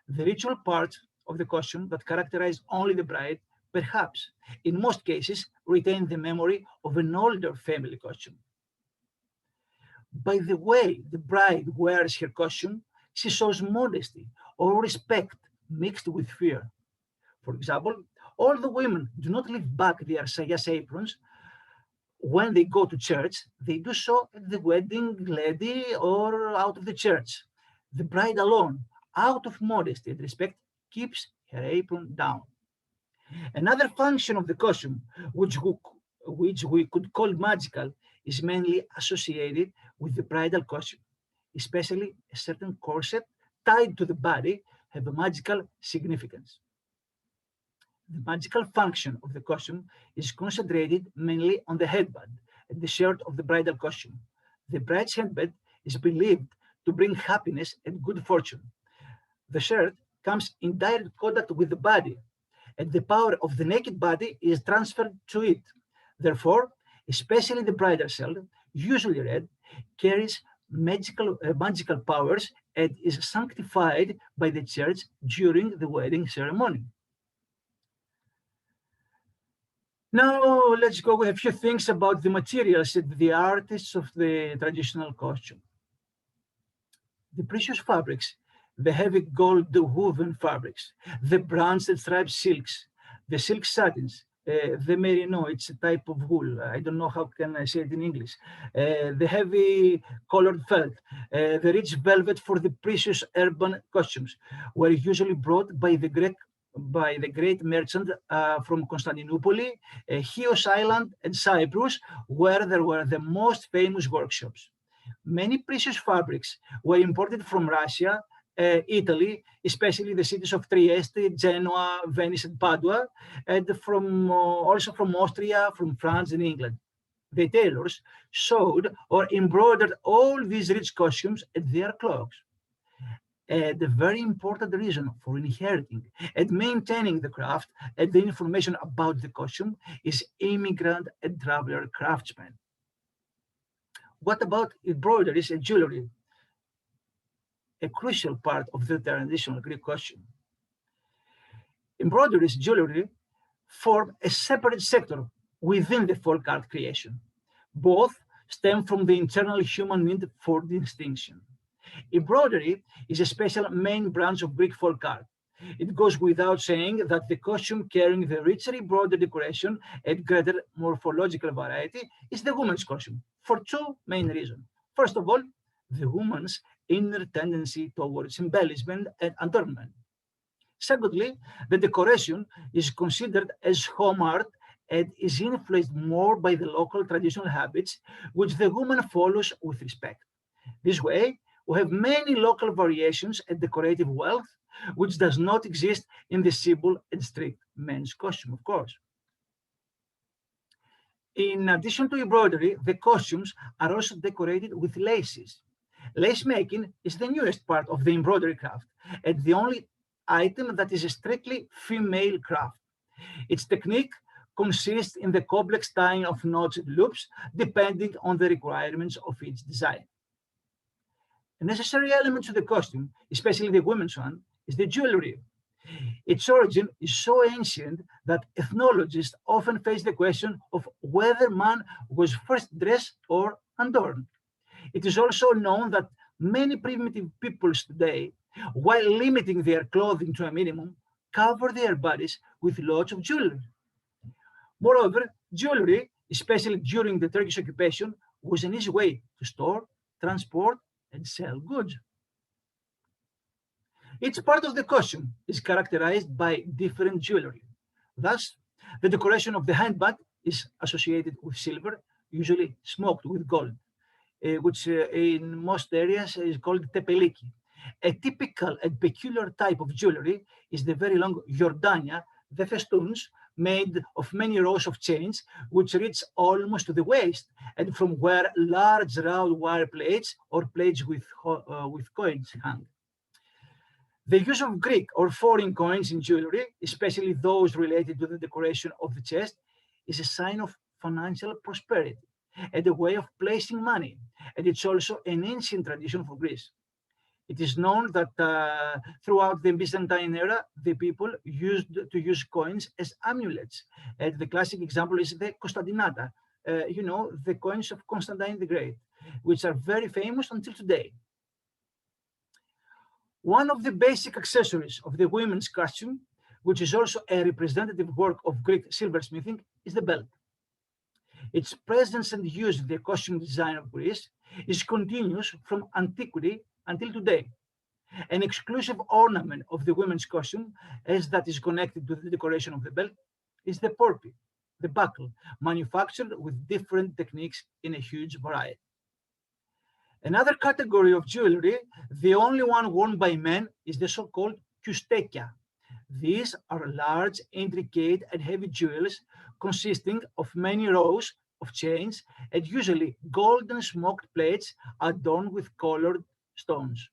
The ritual parts of the costume that characterize only the bride, perhaps, in most cases, retain the memory of an older family costume. By the way the bride wears her costume, she shows modesty or respect mixed with fear. For example, all the women do not leave back their sayas aprons when they go to church. They do so at the wedding lady or out of the church. The bride alone, out of modesty and respect, keeps her apron down. Another function of the costume, which we could call magical, is mainly associated with the bridal costume, especially a certain corset tied to the body have a magical significance. The magical function of the costume is concentrated mainly on the headband and the shirt of the bridal costume. The bride's headband is believed to bring happiness and good fortune. The shirt comes in direct contact with the body, and the power of the naked body is transferred to it. Therefore, especially the bridal shirt, usually red, carries magical powers and is sanctified by the church during the wedding ceremony. Now, let's go with a few things about the materials and the artists of the traditional costume. The precious fabrics, the heavy gold woven fabrics, the branched and striped silks, the silk satins, the merino, it's a type of wool. I don't know how can I say it in English. The heavy colored felt, the rich velvet for the precious urban costumes were usually brought by the great merchant from Constantinople, Chios Island, and Cyprus, where there were the most famous workshops. Many precious fabrics were imported from Russia, Italy, especially the cities of Trieste, Genoa, Venice, and Padua, and also from Austria, from France, and England. The tailors sewed or embroidered all these rich costumes at their cloaks. The very important reason for inheriting and maintaining the craft and the information about the costume is immigrant and traveler craftsmen. What about embroideries and jewelry? A crucial part of the traditional Greek costume. Embroideries jewelry form a separate sector within the folk art creation. Both stem from the internal human need for distinction. Embroidery is a special main branch of Greek folk art. It goes without saying that the costume carrying the richly embroidered decoration and greater morphological variety is the woman's costume, for two main reasons. First of all, the woman's inner tendency towards embellishment and adornment. Secondly, the decoration is considered as home art and is influenced more by the local traditional habits, which the woman follows with respect. This way, we have many local variations and decorative wealth, which does not exist in the simple and strict men's costume, of course. In addition to embroidery, the costumes are also decorated with laces. Lace making is the newest part of the embroidery craft and the only item that is a strictly female craft. Its technique consists in the complex tying of knots and loops depending on the requirements of each design. A necessary element to the costume, especially the women's one, is the jewelry. Its origin is so ancient that ethnologists often face the question of whether man was first dressed or adorned. It is also known that many primitive peoples today, while limiting their clothing to a minimum, cover their bodies with lots of jewelry. Moreover, jewelry, especially during the Turkish occupation, was an easy way to store, transport, and sell goods. Each part of the costume is characterized by different jewelry. Thus, the decoration of the handbag is associated with silver, usually smoked with gold, which in most areas is called tepeliki. A typical and peculiar type of jewelry is the very long Jordania, the festoons made of many rows of chains, which reach almost to the waist, and from where large round wire plates or plates with coins hang. The use of Greek or foreign coins in jewelry, especially those related to the decoration of the chest, is a sign of financial prosperity and a way of placing money, and it's also an ancient tradition for Greece. It is known that throughout the Byzantine era, the people used to use coins as amulets. And the classic example is the Constantinata, the coins of Constantine the Great, which are very famous until today. One of the basic accessories of the women's costume, which is also a representative work of Greek silversmithing, is the belt. Its presence and use in the costume design of Greece is continuous from antiquity until today. An exclusive ornament of the women's costume, as that is connected to the decoration of the belt, is the porpy, the buckle, manufactured with different techniques in a huge variety. Another category of jewelry, the only one worn by men, is the so-called kystekia. These are large, intricate, and heavy jewels consisting of many rows of chains and usually golden smoked plates adorned with colored stones.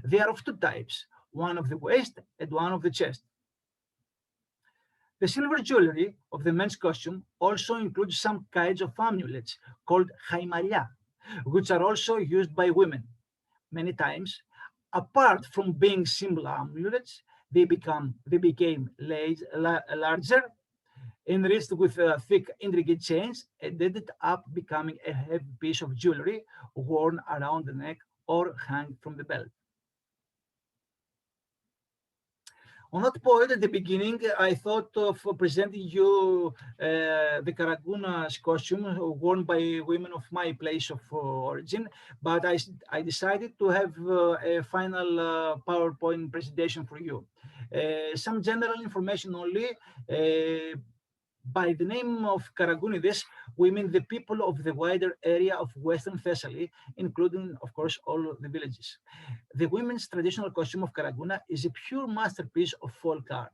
They are of two types, one of the waist and one of the chest. The silver jewelry of the men's costume also includes some kinds of amulets called chaimalia, which are also used by women. Many times, apart from being simple amulets, they became larger, enriched with thick, intricate chains, and ended up becoming a heavy piece of jewelry worn around the neck or hung from the belt. On that point, at the beginning, I thought of presenting you the Karagkouna's costume worn by women of my place of origin, but I decided to have a final PowerPoint presentation for you. Some general information only. By the name of Karakounides, we mean the people of the wider area of Western Thessaly, including, of course, all the villages. The women's traditional costume of Karagkouna is a pure masterpiece of folk art.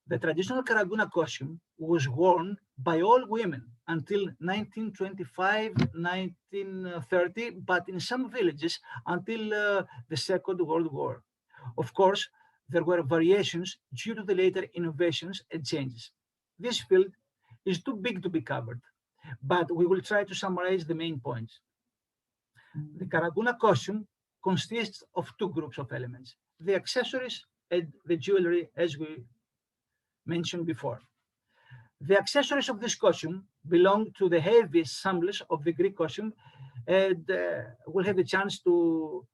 The traditional Karagkouna costume was worn by all women until 1925, 1930, but in some villages until the Second World War. Of course, there were variations due to the later innovations and changes. This field is too big to be covered, but we will try to summarize the main points. The Karagkouna costume consists of two groups of elements, the accessories and the jewelry, as we mentioned before. The accessories of this costume belong to the heavy assemblies of the Greek costume, and we'll have the chance to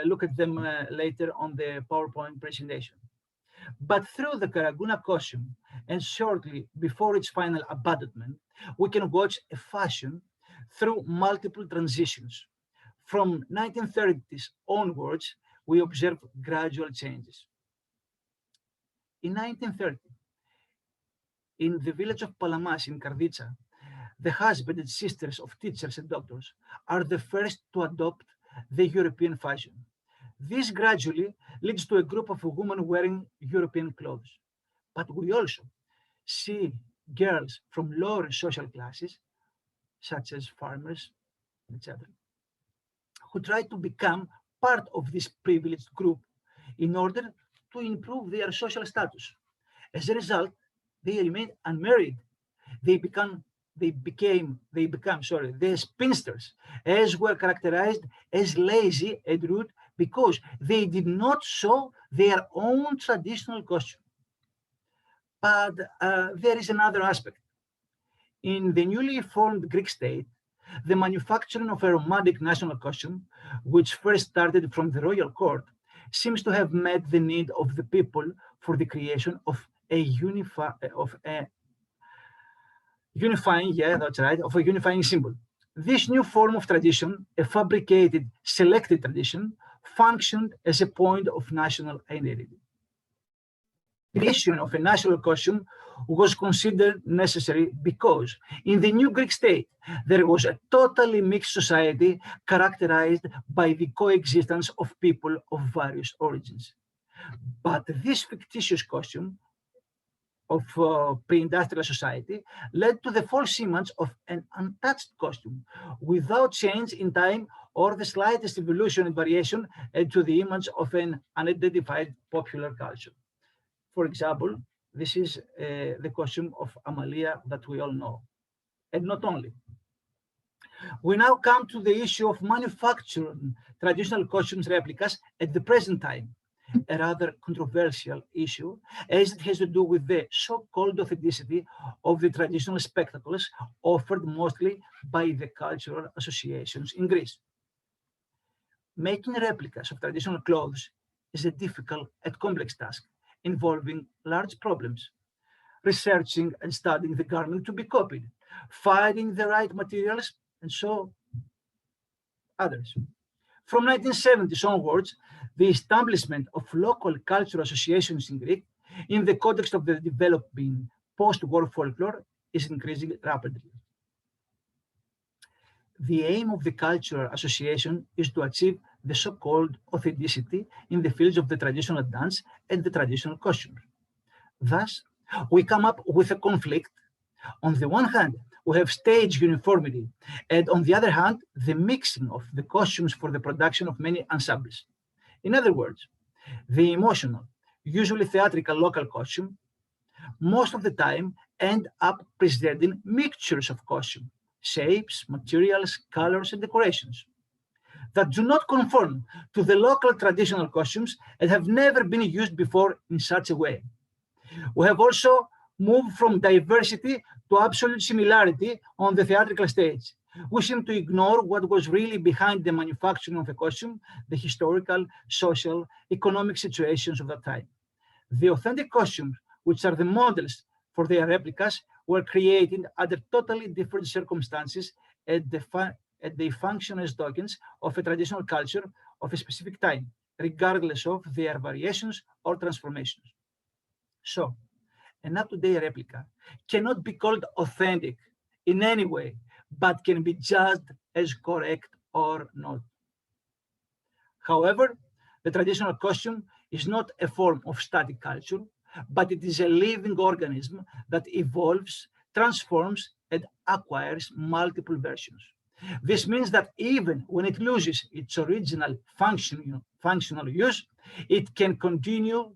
look at them later on the PowerPoint presentation. But through the Karagkouna costume, and shortly before its final abandonment, we can watch a fashion through multiple transitions. From 1930s onwards, we observe gradual changes. In 1930, in the village of Palamas in Karditsa, the husband and sisters of teachers and doctors are the first to adopt the European fashion. This gradually leads to a group of women wearing European clothes. But we also see girls from lower social classes, such as farmers, etc., who try to become part of this privileged group in order to improve their social status. As a result, they remain unmarried. They become the spinsters, as were characterized as lazy and rude because they did not sew their own traditional costume. But there is another aspect. In the newly formed Greek state, the manufacturing of a romantic national costume, which first started from the royal court, seems to have met the need of the people for the creation of a unifying symbol. This new form of tradition, a fabricated, selected tradition, functioned as a point of national identity. The creation of a national costume was considered necessary because in the new Greek state, there was a totally mixed society characterized by the coexistence of people of various origins. But this fictitious costume of pre-industrial society led to the false image of an untouched costume without change in time or the slightest evolution and variation to the image of an unidentified popular culture. For example, this is the costume of Amalia that we all know, and not only. We now come to the issue of manufacturing traditional costumes replicas at the present time, a rather controversial issue, as it has to do with the so-called authenticity of the traditional spectacles offered mostly by the cultural associations in Greece. Making replicas of traditional clothes is a difficult and complex task involving large problems. Researching and studying the garment to be copied, finding the right materials, and so others. From 1970s onwards, the establishment of local cultural associations in Greece, in the context of the developing post-war folklore, is increasing rapidly. The aim of the cultural association is to achieve the so-called authenticity in the fields of the traditional dance and the traditional costumes. Thus, we come up with a conflict. On the one hand, we have stage uniformity, and on the other hand, the mixing of the costumes for the production of many ensembles. In other words, the emotional, usually theatrical local costume, most of the time end up presenting mixtures of costume, shapes, materials, colors, and decorations that do not conform to the local traditional costumes and have never been used before in such a way. We have also moved from diversity to absolute similarity on the theatrical stage. We seem to ignore what was really behind the manufacturing of a costume, the historical, social, economic situations of that time. The authentic costumes, which are the models for their replicas, were created under totally different circumstances and they function as tokens of a traditional culture of a specific time, regardless of their variations or transformations. So, an up-to-date replica cannot be called authentic in any way, but can be judged as correct or not. However, the traditional costume is not a form of static culture, but it is a living organism that evolves, transforms, and acquires multiple versions. This means that even when it loses its original functional use, it can continue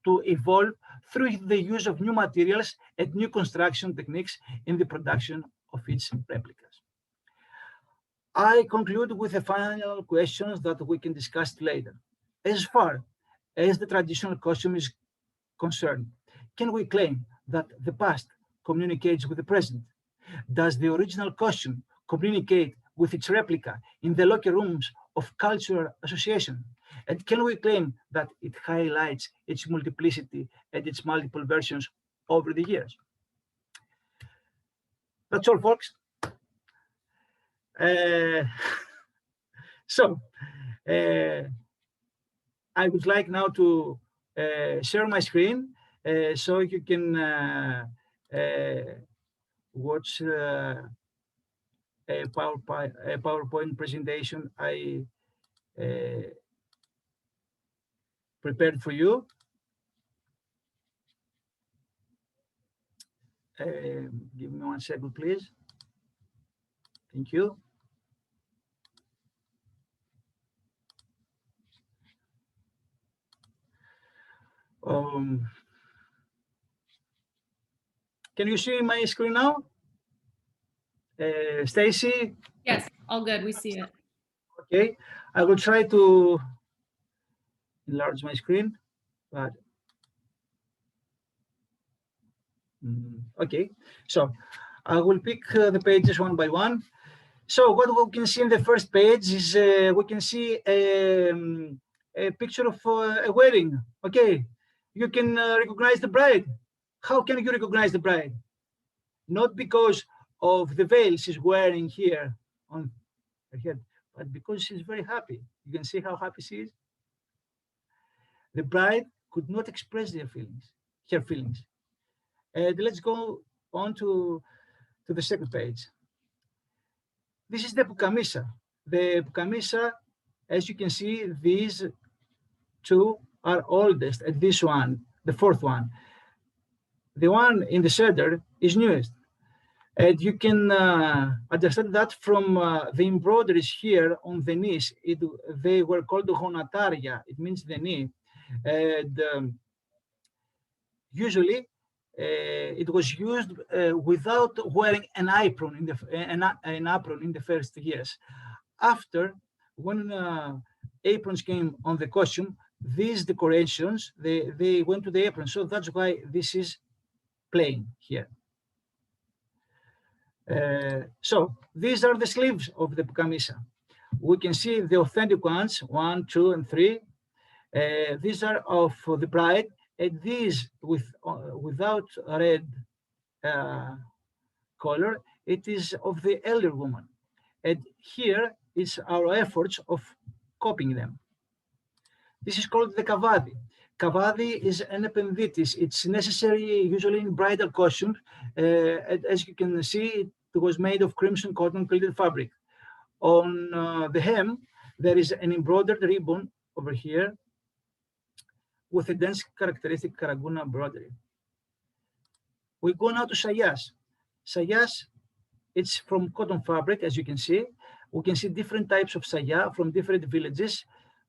to evolve through the use of new materials and new construction techniques in the production of its replicas. I conclude with the final questions that we can discuss later. As far as the traditional costume is concerned, can we claim that the past communicates with the present? Does the original costume communicate with its replica in the locker rooms of cultural association? And can we claim that it highlights its multiplicity and its multiple versions over the years? That's all, folks. I would like now to share my screen so you can watch a PowerPoint presentation I prepared for you. Give me 1 second, please. Thank you. Can you see my screen now? Stacy? Yes, all good. We see it. Okay, I will try to enlarge my screen, but okay. So I will pick the pages one by one. So what we can see in the first page is we can see a picture of a wedding. Okay, you can recognize the bride. How can you recognize the bride? Not because of the veil she's wearing here on her head, but because she's very happy. You can see how happy she is. The bride could not express her feelings. And let's go on to the second page. This is the pukkamisa. The pukkamisa, as you can see, these two are oldest, and this one, the fourth one. The one in the center is newest. And you can understand that from the embroideries here on the knees. They were called honataria. It means the knee. And usually, it was used without wearing an apron in the first years. After, when aprons came on the costume, these decorations, they went to the apron. So that's why this is plain here. So these are the sleeves of the camisa. We can see the authentic ones, 1, 2, and 3. These are of the bride, and these without red color, it is of the elder woman. And here is our efforts of copying them. This is called the kavadi. Kavadi is an ependitis. It's necessary usually in bridal costumes. As you can see, it was made of crimson cotton pleated fabric. On the hem, there is an embroidered ribbon over here with a dense characteristic Karagkouna embroidery. We go now to sayas. Sayas, it's from cotton fabric, as you can see. We can see different types of saya from different villages,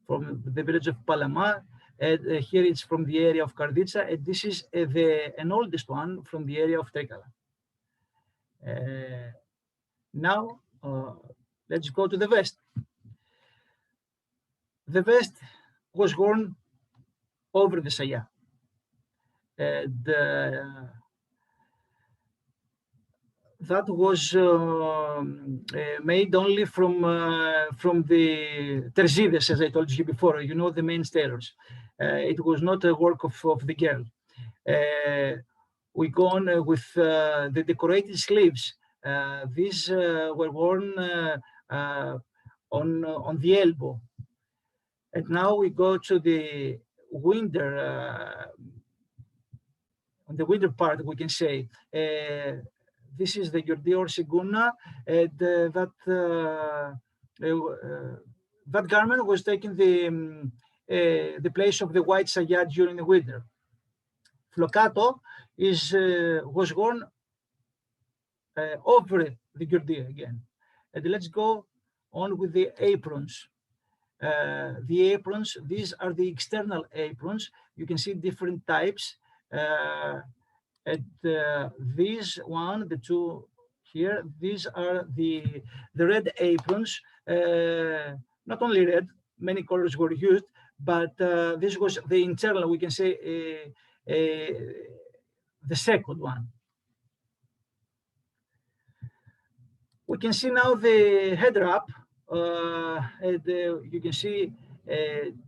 from the village of Palama, and here it's from the area of Karditsa, and this is an oldest one from the area of Trikala. Now, let's go to the vest. The vest was worn over the saya. That was made only from the terzides, as I told you before, you know, the main tailors. It was not a work of the girl. We go on with the decorated sleeves. These were worn on the elbow. And now we go to the winter, on the winter part, we can say. This is the Yordi or Siguna, and that garment was taking the place of the white saya during the winter. Flocato was worn over the Yordi again. And let's go on with the aprons. The aprons, these are the external aprons. You can see different types. And these one, the two here, these are the red aprons. Not only red, many colors were used, but this was the internal, we can say, the second one. We can see now the head wrap. And you can see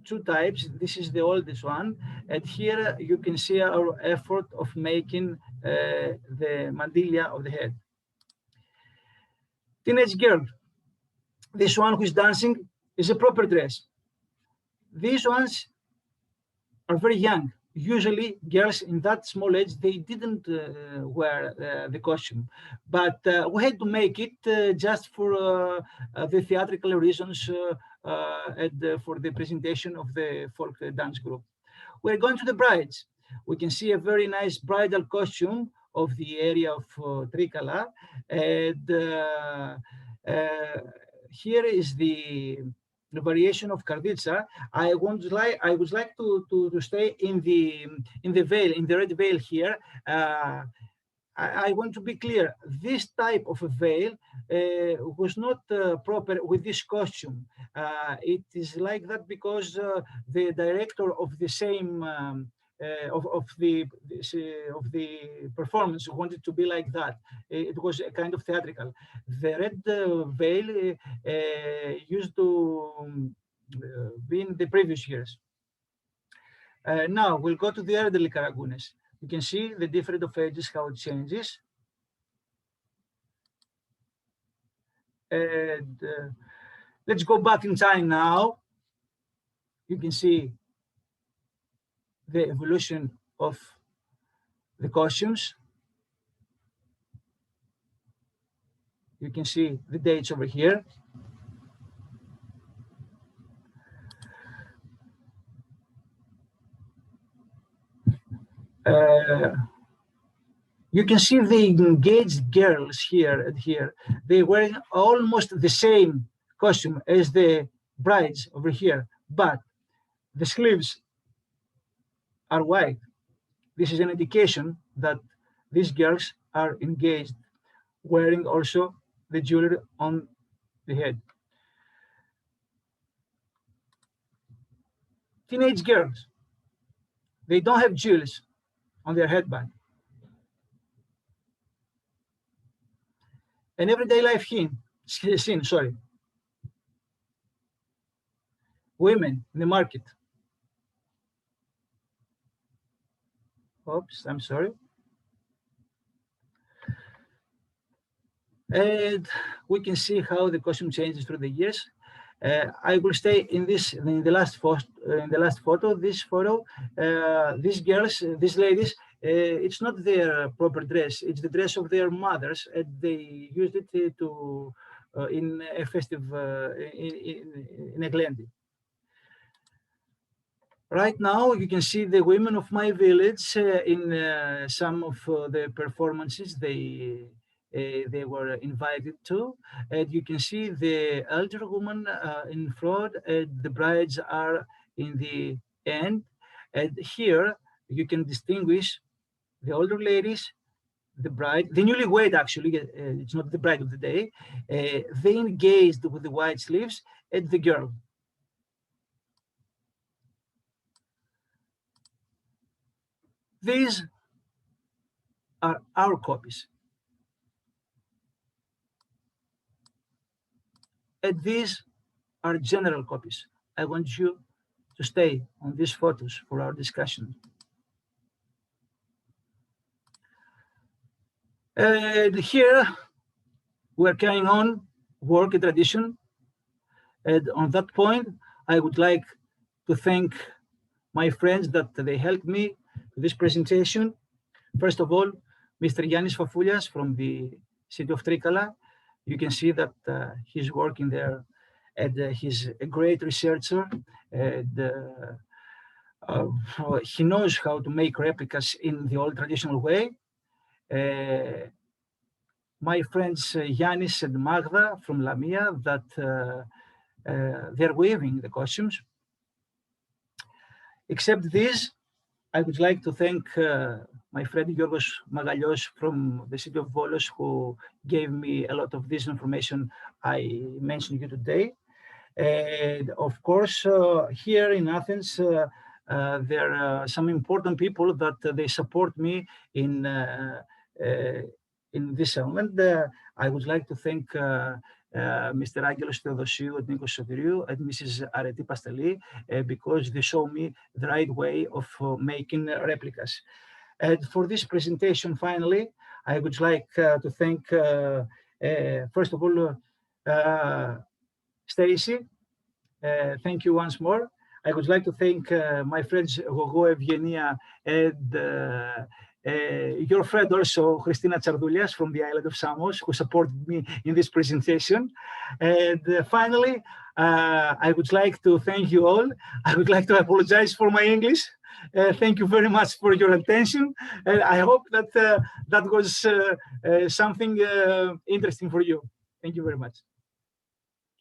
two types. This is the oldest one, and here you can see our effort of making the mandilla of the head. Teenage girl, this one who is dancing is a proper dress. These ones are very young. Usually girls in that small age, they didn't wear the costume, but we had to make it just for the theatrical reasons and for the presentation of the folk dance group. We're going to the brides. We can see a very nice bridal costume of the area of Trikala, and here is the variation of Karditsa. I would like to stay in the veil, in the red veil here. I want to be clear. This type of a veil was not proper with this costume. It is like that because the director of the same of the performance wanted to be like that. It was a kind of theatrical. The red veil used to be in the previous years. Now we'll go to the elderly Karagkounas. You can see the different of ages, how it changes. And let's go back in time now. You can see the evolution of the costumes. You can see the dates over here. You can see the engaged girls here and here. They were almost the same costume as the brides over here, but the sleeves are white. This is an indication that these girls are engaged, wearing also the jewelry on the head. Teenage girls, they don't have jewels on their headband. An everyday life scene, sorry. Women in the market. Oops, I'm sorry. And we can see how the costume changes through the years. I will stay in the last photo. This photo, these girls, these ladies, it's not their proper dress. It's the dress of their mothers, and they used it in a festive in Eleni. Right now, you can see the women of my village in some of the performances they were invited to, and you can see the elder woman in front, and the brides are in the end. And here you can distinguish the older ladies, the bride, the newlywed actually, it's not the bride of the day, they engaged with the white sleeves, and the girl. These are our copies. And these are general copies. I want you to stay on these photos for our discussion. And here we're carrying on work and tradition. And on that point, I would like to thank my friends that they helped me with this presentation. First of all, Mr. Yannis Fafoulias from the city of Trikala. You can see that he's working there, and he's a great researcher, and he knows how to make replicas in the old traditional way. My friends Yannis and Magda from Lamia, that they're weaving the costumes. Except this, I would like to thank my friend Giorgos Magalios from the city of Volos, who gave me a lot of this information I mentioned you today. And of course, here in Athens, there are some important people that they support me in this element. I would like to thank Mr. Angelos Theodosiou and Nikos Sotiriou and Mrs. Areti Pasteli, because they show me the right way of making replicas. And for this presentation, finally, I would like to thank, first of all, Tashie. Thank you once more. I would like to thank my friends Gogo Evgenia and your friend also, Christina Tsardoulias from the island of Samos, who supported me in this presentation. And finally, I would like to thank you all. I would like to apologize for my English. Thank you very much for your attention. And I hope that that was something interesting for you. Thank you very much.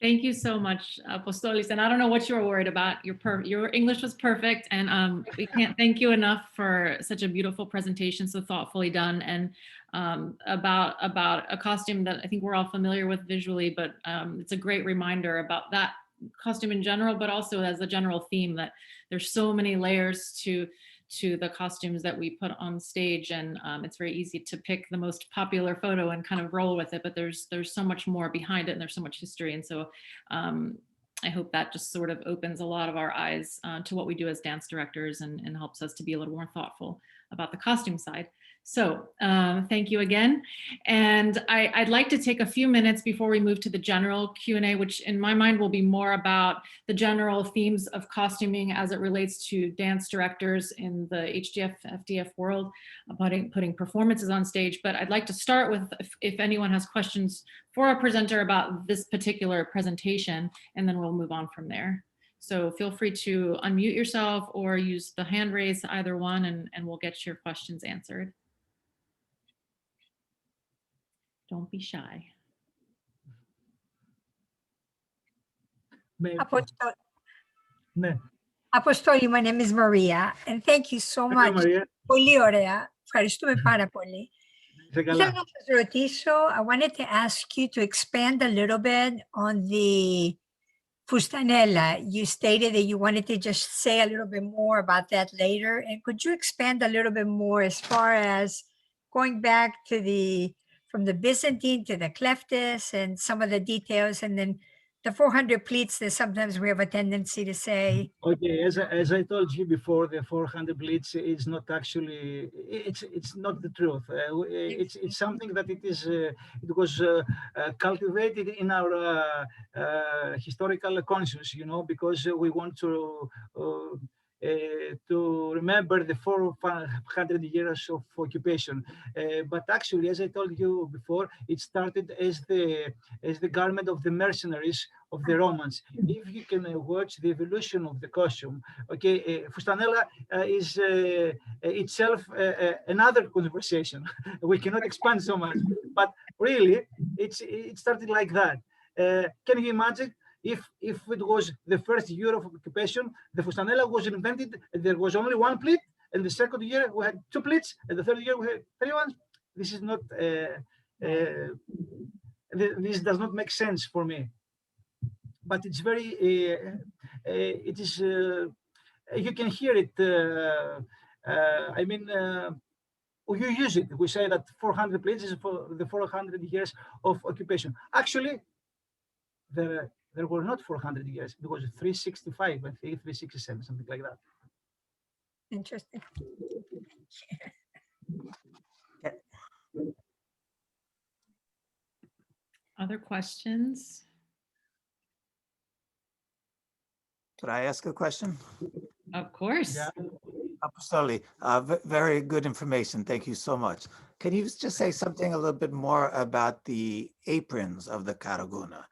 Thank you so much, Apostolis. And I don't know what you were worried about. Your English was perfect, and we can't thank you enough for such a beautiful presentation, so thoughtfully done, and about a costume that I think we're all familiar with visually, but it's a great reminder about that costume in general, but also as a general theme that there's so many layers to the costumes that we put on stage, and it's very easy to pick the most popular photo and kind of roll with it, but there's so much more behind it, and there's so much history. And so I hope that just sort of opens a lot of our eyes to what we do as dance directors, and helps us to be a little more thoughtful about the costume side. So thank you again. And I'd like to take a few minutes before we move to the general Q&A, which in my mind will be more about the general themes of costuming as it relates to dance directors in the HDF world, putting performances on stage. But I'd like to start with if anyone has questions for our presenter about this particular presentation, and then we'll move on from there. So feel free to unmute yourself or use the hand raise, either one, and we'll get your questions answered. Don't be shy. Apostoli, my name is Maria, and thank you so much. Πολύ ωραία. Ευχαριστούμε πάρα πολύ Σε καλά. Να σας ρωτήσω, I wanted to ask you to expand a little bit on the fustanella. You stated that you wanted to just say a little bit more about that later. And could you expand a little bit more as far as going back to from the Byzantine to the cleftis and some of the details, and then the 400 pleats that sometimes we have a tendency to say. Okay, as I told you before, the 400 blitz is not actually, it's not the truth. It's something that it was cultivated in our historical conscience, you know, because we want to remember the 400 years of occupation. But actually, as I told you before, it started as the garment of the mercenaries of the Romans. If you can watch the evolution of the costume, okay, fustanella is itself another conversation. We cannot expand so much, but really, it started like that. Can you imagine? If it was the first year of occupation, the fustanella was invented, and there was only one pleat, and the second year we had two pleats, and the third year we had three ones. This is not. This does not make sense for me. But it's very. It is. You can hear it. I mean. You use it. We say that 400 pleats is for the 400 years of occupation. Actually, there were not 400 years. It was 365 and 367, something like that. Interesting. Other questions? Could I ask a question? Of course. Yeah. Apostoli, very good information. Thank you so much. Can you just say something a little bit more about the aprons of the Karagkouna?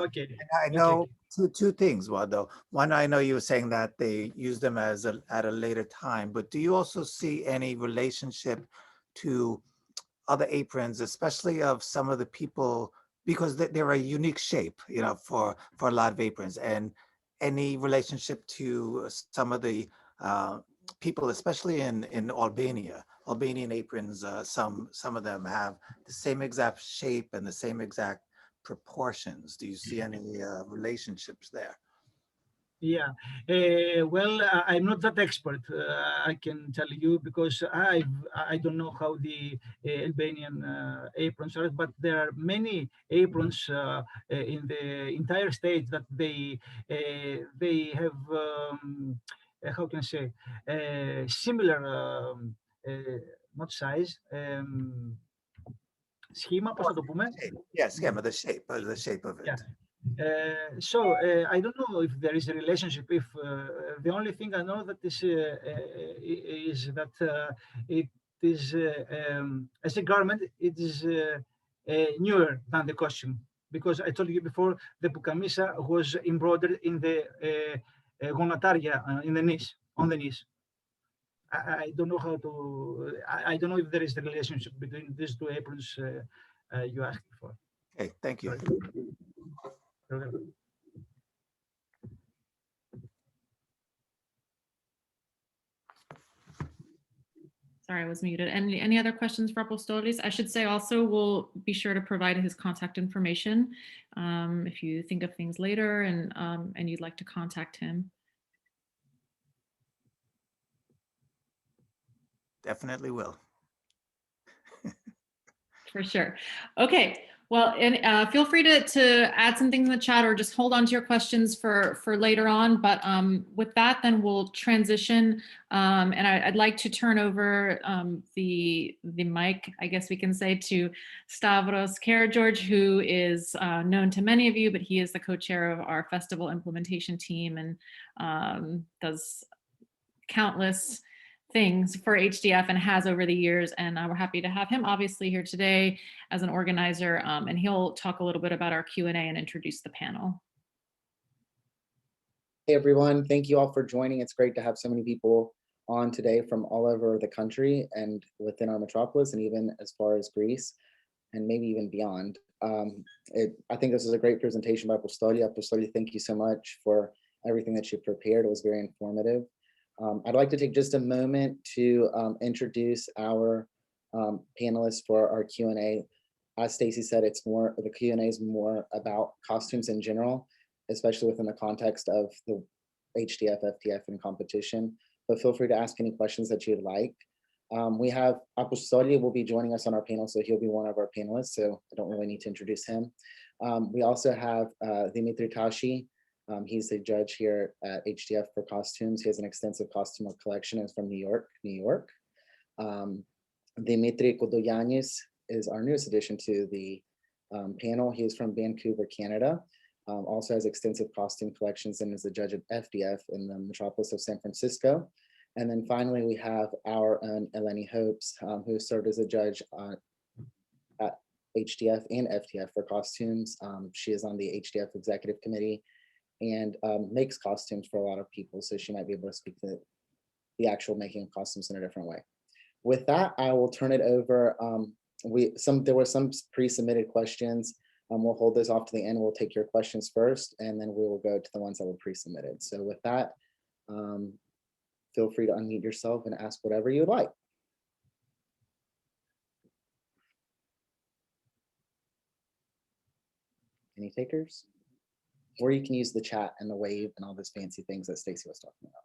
Okay. I know two things, Wado. One, I know you were saying that they use them at a later time, but do you also see any relationship to other aprons, especially of some of the people, because they're a unique shape, you know, for a lot of aprons, and any relationship to some of the people, especially in Albanian aprons, some of them have the same exact shape and the same exact proportions. Do you see any relationships there? Yeah, well, I'm not that expert. I can tell you because I don't know how the Albanian aprons are, but there are many aprons in the entire state that they have how can I say similar not size schema. Πώς θα το πούμε? Yes, schema, the shape of it. Yeah. So I don't know if there is a relationship. If the only thing I know that is that it is as a garment, it is newer than the costume, because I told you before the pukamisa was embroidered in the gonataria in the knees, on the knees. I don't know how to. I don't know if there is a relationship between these two aprons you asked for. Okay, thank you. Sorry, I was muted. Any other questions for Apostolis? I should say also we'll be sure to provide his contact information if you think of things later and you'd like to contact him. Definitely will. For sure. Okay. Well, and feel free to add some things in the chat or just hold on to your questions for later on. But with that, then we'll transition. And I'd like to turn over the mic, I guess we can say, to Stavros Karageorge, who is known to many of you, but he is the co-chair of our festival implementation team and does countless things for HDF and has over the years, and we're happy to have him obviously here today as an organizer, and he'll talk a little bit about our Q&A and introduce the panel. Hey everyone, thank you all for joining. It's great to have so many people on today from all over the country and within our metropolis, and even as far as Greece and maybe even beyond. I think this is a great presentation by Apostoli. Apostoli, thank you so much for everything that you prepared. It was very informative. I'd like to take just a moment to introduce our panelists for our Q&A. As Stacey said, the Q&A is more about costumes in general, especially within the context of the HDF, FDF, and competition. But feel free to ask any questions that you'd like. We have Apostolis will be joining us on our panel, so he'll be one of our panelists, so I don't really need to introduce him. We also have Demetri Tashie. He's a judge here at HDF for costumes. He has an extensive costume collection. He's from New York, New York. Demetri is our newest addition to the panel. He is from Vancouver, Canada. Also has extensive costume collections and is a judge at FDF in the metropolis of San Francisco. And then finally, we have our own Eleni Hopes, who served as a judge at HDF and FDF for costumes. She is on the HDF executive committee and makes costumes for a lot of people. So she might be able to speak to the actual making of costumes in a different way. With that, I will turn it over. There were some pre-submitted questions. We'll hold this off to the end. We'll take your questions first, and then we will go to the ones that were pre-submitted. So with that, feel free to unmute yourself and ask whatever you'd like. Any takers? Or you can use the chat and the wave and all those fancy things that Stacey was talking about.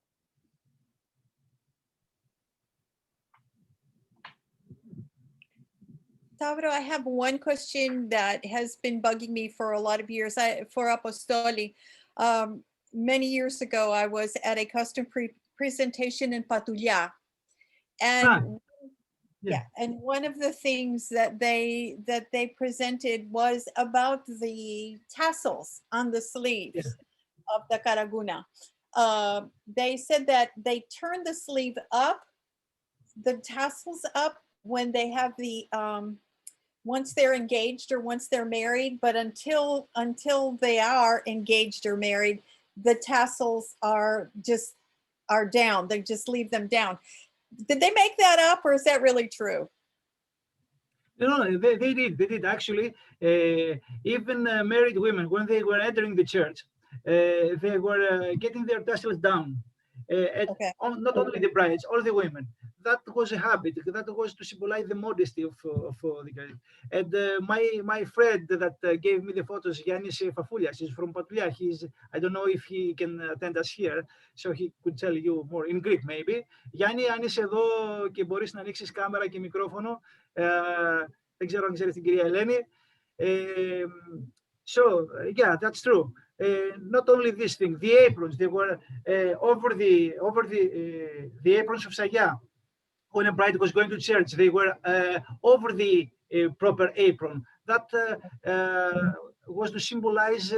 Stavro, I have one question that has been bugging me for a lot of years. For Apostoli, many years ago, I was at a custom presentation in Patulha, and and one of the things that they presented was about the tassels on the sleeves of the Karagkouna. They said that they turn the sleeve up, the tassels up, when they have the once they're engaged or once they're married, but until they are engaged or married, the tassels are down. They just leave them down. Did they make that up, or is that really true? No, they did actually. Even married women, when they were entering the church, they were getting their tassels down. Not only the brides, all the women. That was a habit. That was to symbolize the modesty of the guy. And my friend that gave me the photos, Yannis Fafoulias, is from Patulha. I don't know if he can attend us here, so he could tell you more in Greek maybe. Γιάννη, αν είσαι εδώ και μπορείς να ανοίξεις κάμερα και μικρόφωνο, δεν ξέρω αν ξέρεις την κυρία Ελένη. So yeah, that's true. Not only this thing, the aprons, they were over the aprons of Saya. When a bride was going to church, they were over the proper apron. That was to symbolize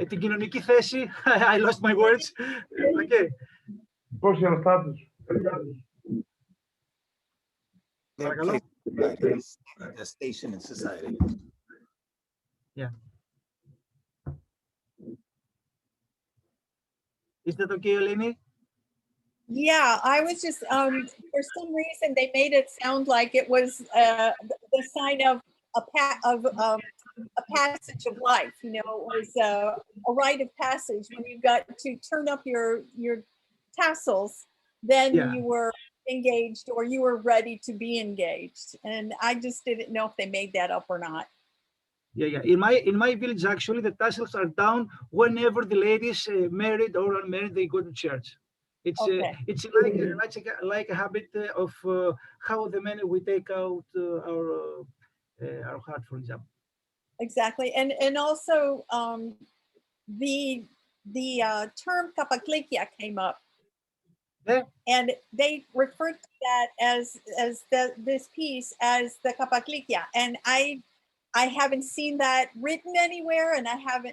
την κοινωνική θέση. I lost my words. Okay. Social status. The station in society. Yeah. Is that okay, Eleni? Yeah, I was just, for some reason, they made it sound like it was the sign of a passage of life. You know, it was a rite of passage. When you got to turn up your tassels, then you were engaged or you were ready to be engaged. And I just didn't know if they made that up or not. Yeah. In my village, actually, the tassels are down whenever the ladies married or unmarried, they go to church. It's like a habit of how the men we take out our heart, for example. Exactly, and also the term kapaklikia came up, and they referred to that as this piece as the kapaklikia, and I haven't seen that written anywhere, and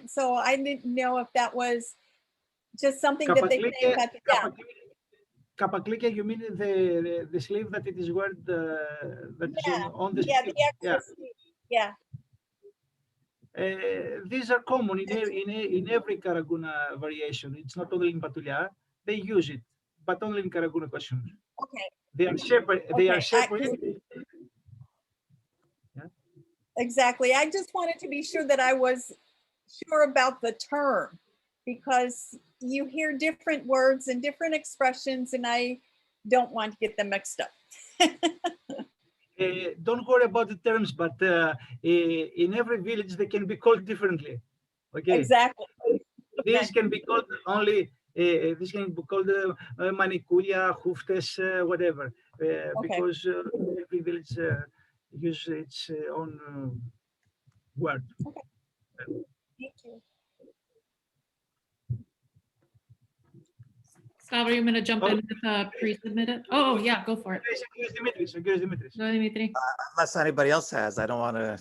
so I didn't know if that was just something that they say about the Kapaklikia, you mean the sleeve that it is wearing that is on the sleeve? Yeah. These are common in every Karagkouna variation. It's not only in Patulha. They use it, but only in Karagkouna costumes. Okay. They are separate. They are separate. Exactly. I just wanted to be sure that I was sure about the term, because you hear different words and different expressions, and I don't want to get them mixed up. Don't worry about the terms, but in every village they can be called differently. Okay. Exactly. This can be called only. This can be called manikulia, huftes, whatever, because every village use its own word. Okay. Thank you. Slava, you're going to jump in with pre-submitted? Oh, yeah, go for it. Dimitris. Go, Demetri. Unless anybody else has, I don't want to.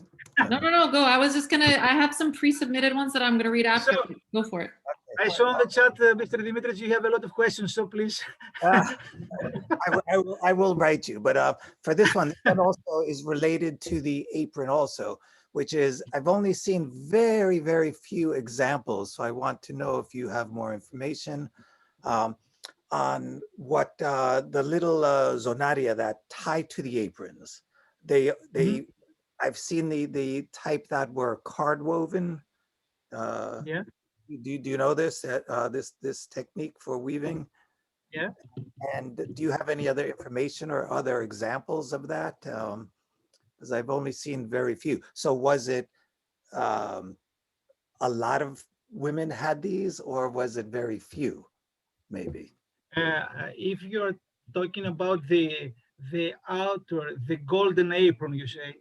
No, go. I was just I have some pre-submitted ones that I'm going to read after. So, go for it. I saw in the chat, Mr. Dimitris, you have a lot of questions, so please. I will write you, but for this one also is related to the apron also, which is, I've only seen very, very few examples. So I want to know if you have more information on what the little zonaria that tie to the aprons. I've seen the type that were card woven. Yeah. Do you know this this technique for weaving? Yeah. And do you have any other information or other examples of that? Because I've only seen very few. So was it a lot of women had these, or was it very few, maybe? If you're talking about the outer, the golden apron, you say,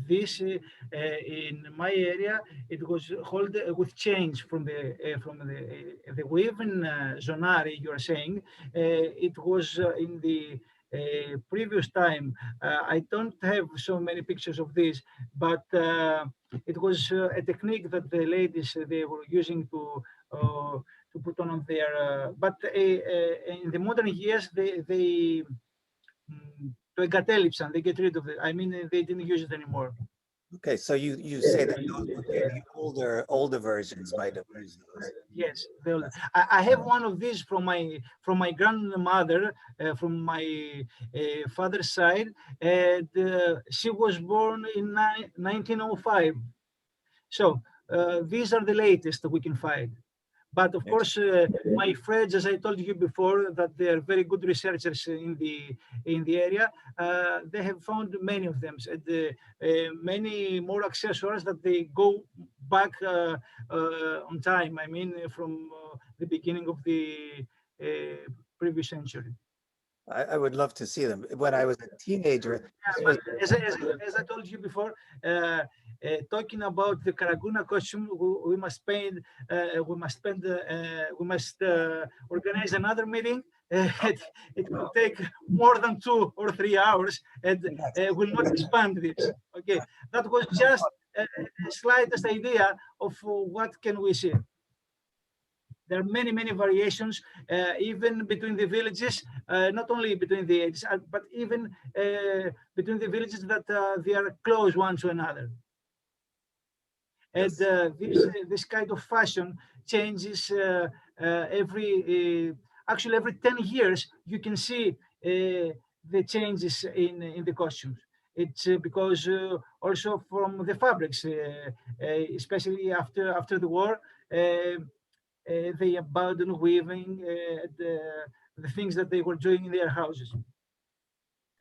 this in my area, it was held with chains from the woven zonari. You are saying it was in the previous time. I don't have so many pictures of this, but it was a technique that the ladies they were using to put on their. But in the modern years, they eγκατέλειψαν, they get rid of it. I mean, they didn't use it anymore. Okay, so you say that those were the older versions might have used those. Yes, I have one of these from my grandmother, from my father's side, and she was born in 1905. So these are the latest that we can find. But of course, my friends, as I told you before, that they are very good researchers in the area. They have found many of them, and many more accessories that they go back on time. I mean, from the beginning of the previous century. I would love to see them. When I was a teenager, as I told you before, talking about the Karagkouna costume, we must organize another meeting. It will take more than 2 or 3 hours, and will not expand this. Okay, that was just a slightest idea of what can we see. There are many, many variations, even between the villages, not only between the ages, but even between the villages that they are close one to another. And this kind of fashion changes actually every 10 years. You can see the changes in the costumes. It's because also from the fabrics, especially after the war. They abandoned weaving the things that they were doing in their houses.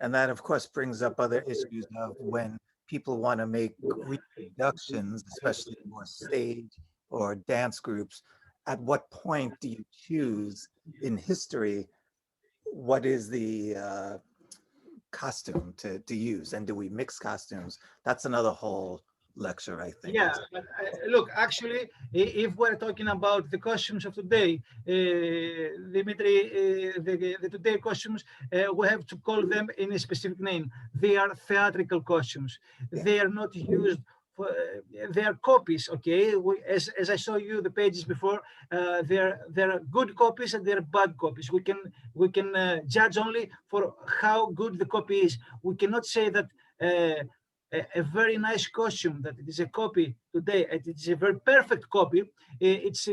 And that, of course, brings up other issues of when people want to make reproductions, especially for stage or dance groups. At what point do you choose in history what is the costume to use, and do we mix costumes? That's another whole lecture, I think. Yeah, but look, actually, if we're talking about the costumes of today, Demetri, the today costumes, we have to call them in a specific name. They are theatrical costumes. Yeah. They are not used for, they are copies, okay? As I showed you the pages before, there are good copies and there are bad copies. We can judge only for how good the copy is. We cannot say that a very nice costume that it is a copy today, and it's a very perfect copy. It's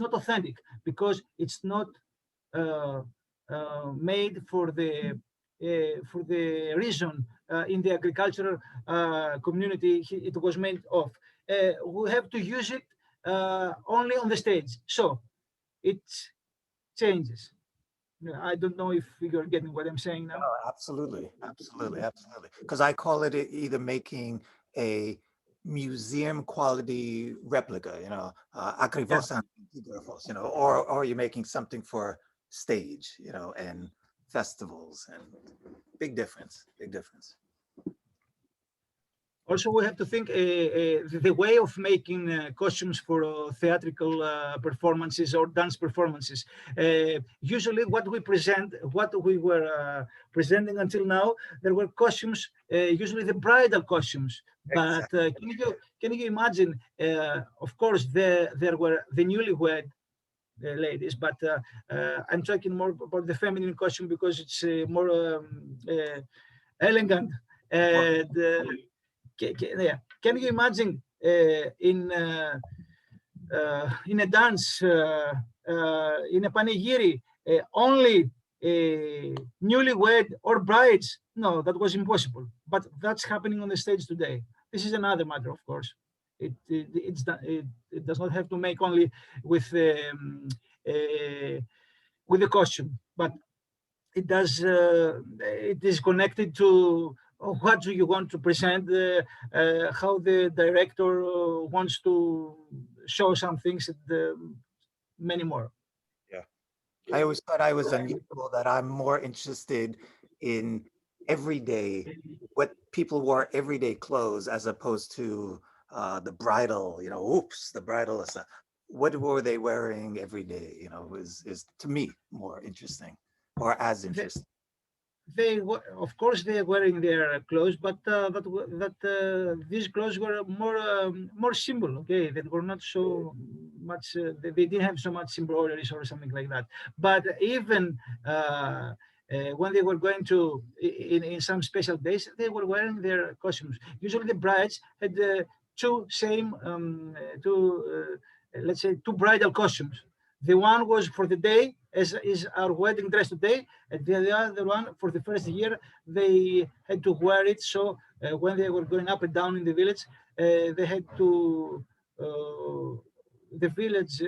not authentic because it's not made for the reason in the agricultural community it was made of. We have to use it only on the stage. So it changes. I don't know if you're getting what I'm saying now. Oh, absolutely, absolutely, absolutely. Because I call it either making a museum quality replica, ακριβώς αντίγραφος, or you're making something for stage, and festivals, and big difference, big difference. Also, we have to think the way of making costumes for theatrical performances or dance performances. Usually what we present, what we were presenting until now, there were costumes, usually the bridal costumes. But can you imagine, of course, there were the newlywed ladies, but I'm talking more about the feminine costume because it's more elegant. Can you imagine in a dance, in a panegyri, only newlywed or brides? No, that was impossible. But that's happening on the stage today. This is another matter, of course. It does not have to make only with the costume, but it does. It is connected to what do you want to present, how the director wants to show some things, and many more. Yeah, I always thought I was unusual, that I'm more interested in everyday, what people wore everyday clothes, as opposed to the bridal, the bridal is what were they wearing every day, is to me more interesting, or as interesting. They were, of course, they are wearing their clothes, but these clothes were more simple. Okay, they were not so much. They didn't have so much embroideries or something like that. But even when they were going to in some special days, they were wearing their costumes. Usually, the brides had two let's say two bridal costumes. The one was for the day, as is our wedding dress today, and the other one for the first year, they had to wear it. So when they were going up and down in the village, they had to, the villagers,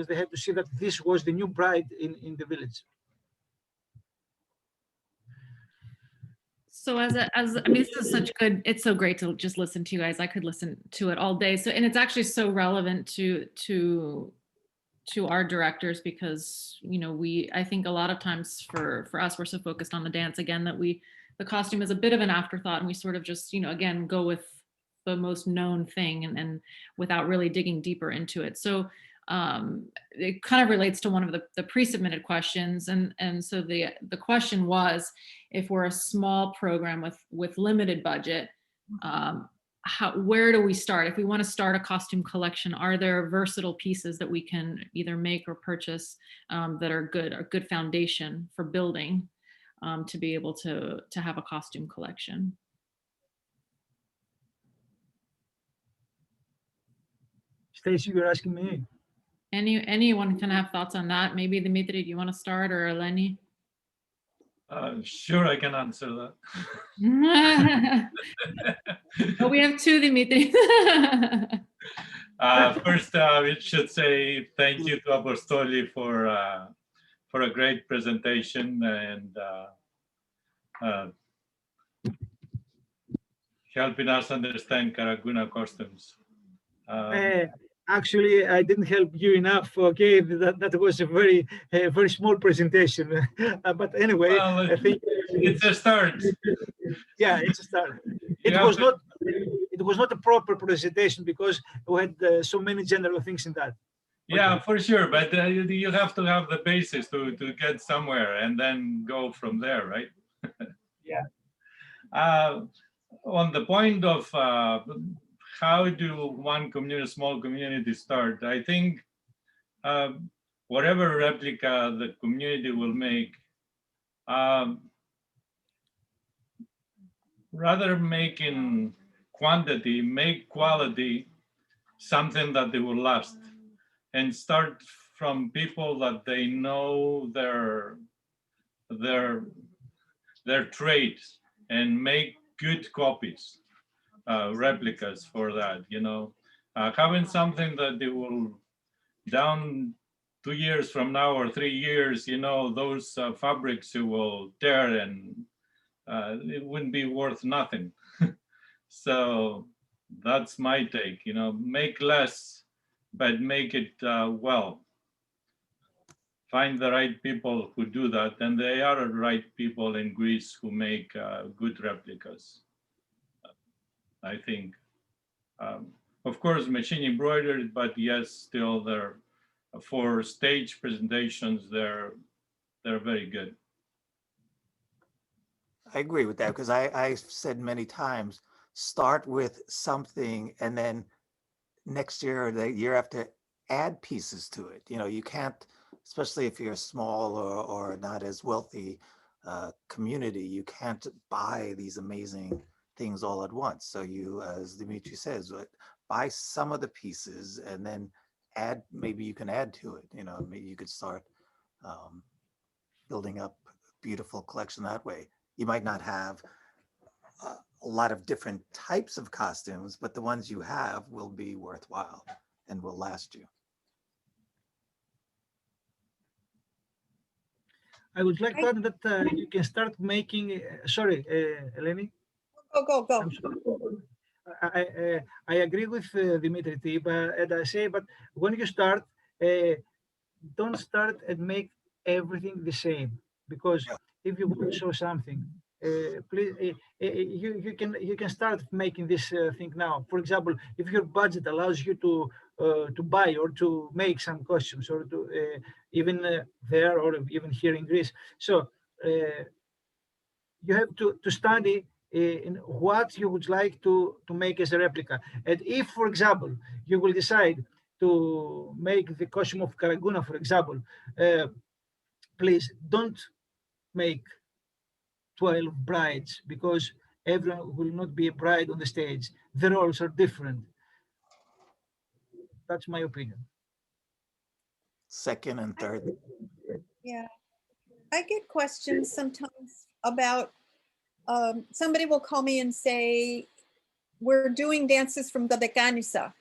they had to see that this was the new bride in the village. So I mean, this is such good, it's so great to just listen to you guys. I could listen to it all day. So, and it's actually so relevant to our directors, because I think a lot of times for us, we're so focused on the dance again that the costume is a bit of an afterthought, and we sort of just again go with the most known thing and without really digging deeper into it. So it kind of relates to one of the pre-submitted questions, and so the question was, if we're a small program with limited budget, where do we start? If we want to start a costume collection, are there versatile pieces that we can either make or purchase that are a good foundation for building to be able to have a costume collection? Stacey, you're asking me. Anyone can have thoughts on that. Maybe Demetri, do you want to start, or Eleni? Sure, I can answer that. Oh, we have two, Demetri. First, we should say thank you to Apostoli for a great presentation and helping us understand Karagkouna customs. Actually, I didn't help you enough. Okay, that was a very small presentation. But anyway, well, I think it's a start. Yeah, it's a start. It was not a proper presentation because we had so many general things in that. Yeah, okay. For sure. But you have to have the basis to get somewhere and then go from there, right? Yeah. On the point of how do small community start? I think whatever replica the community will make, rather making quantity, make quality something that they will last, and start from people that they know their traits, and make good copies. Replicas for that, Having something that they will down 2 years from now or 3 years, those fabrics you will tear and it wouldn't be worth nothing. So that's my take, make less, but make it well. Find the right people who do that, and they are the right people in Greece who make good replicas, I think. Of course, machine embroidered, but yes, still they're for stage presentations, they're very good. I agree with that because I've said many times, start with something and then next year or the year after, add pieces to it. You can't, especially if you're small or not as wealthy community, you can't buy these amazing things all at once. So you, as Demetri says, buy some of the pieces and then add, maybe you can add to it. Maybe you could start building up a beautiful collection that way. You might not have a lot of different types of costumes, but the ones you have will be worthwhile and will last you. I would like to add that you can start making, sorry, Eleni? Go. I'm sorry. I agree with Demetri, and I say, but when you start, don't start and make everything the same, because if you want to show something, please, you can start making this thing now. For example, if your budget allows you to buy or to make some costumes, or to even there or even here in Greece, so you have to study in what you would like to make as a replica. And if, for example, you will decide to make the costume of Karagkouna, for example, please don't make 12 brides, because everyone will not be a bride on the stage. The roles are different. That's my opinion. Second and third. Yeah, I get questions sometimes about, somebody will call me and say, we're doing dances from the Decanisa.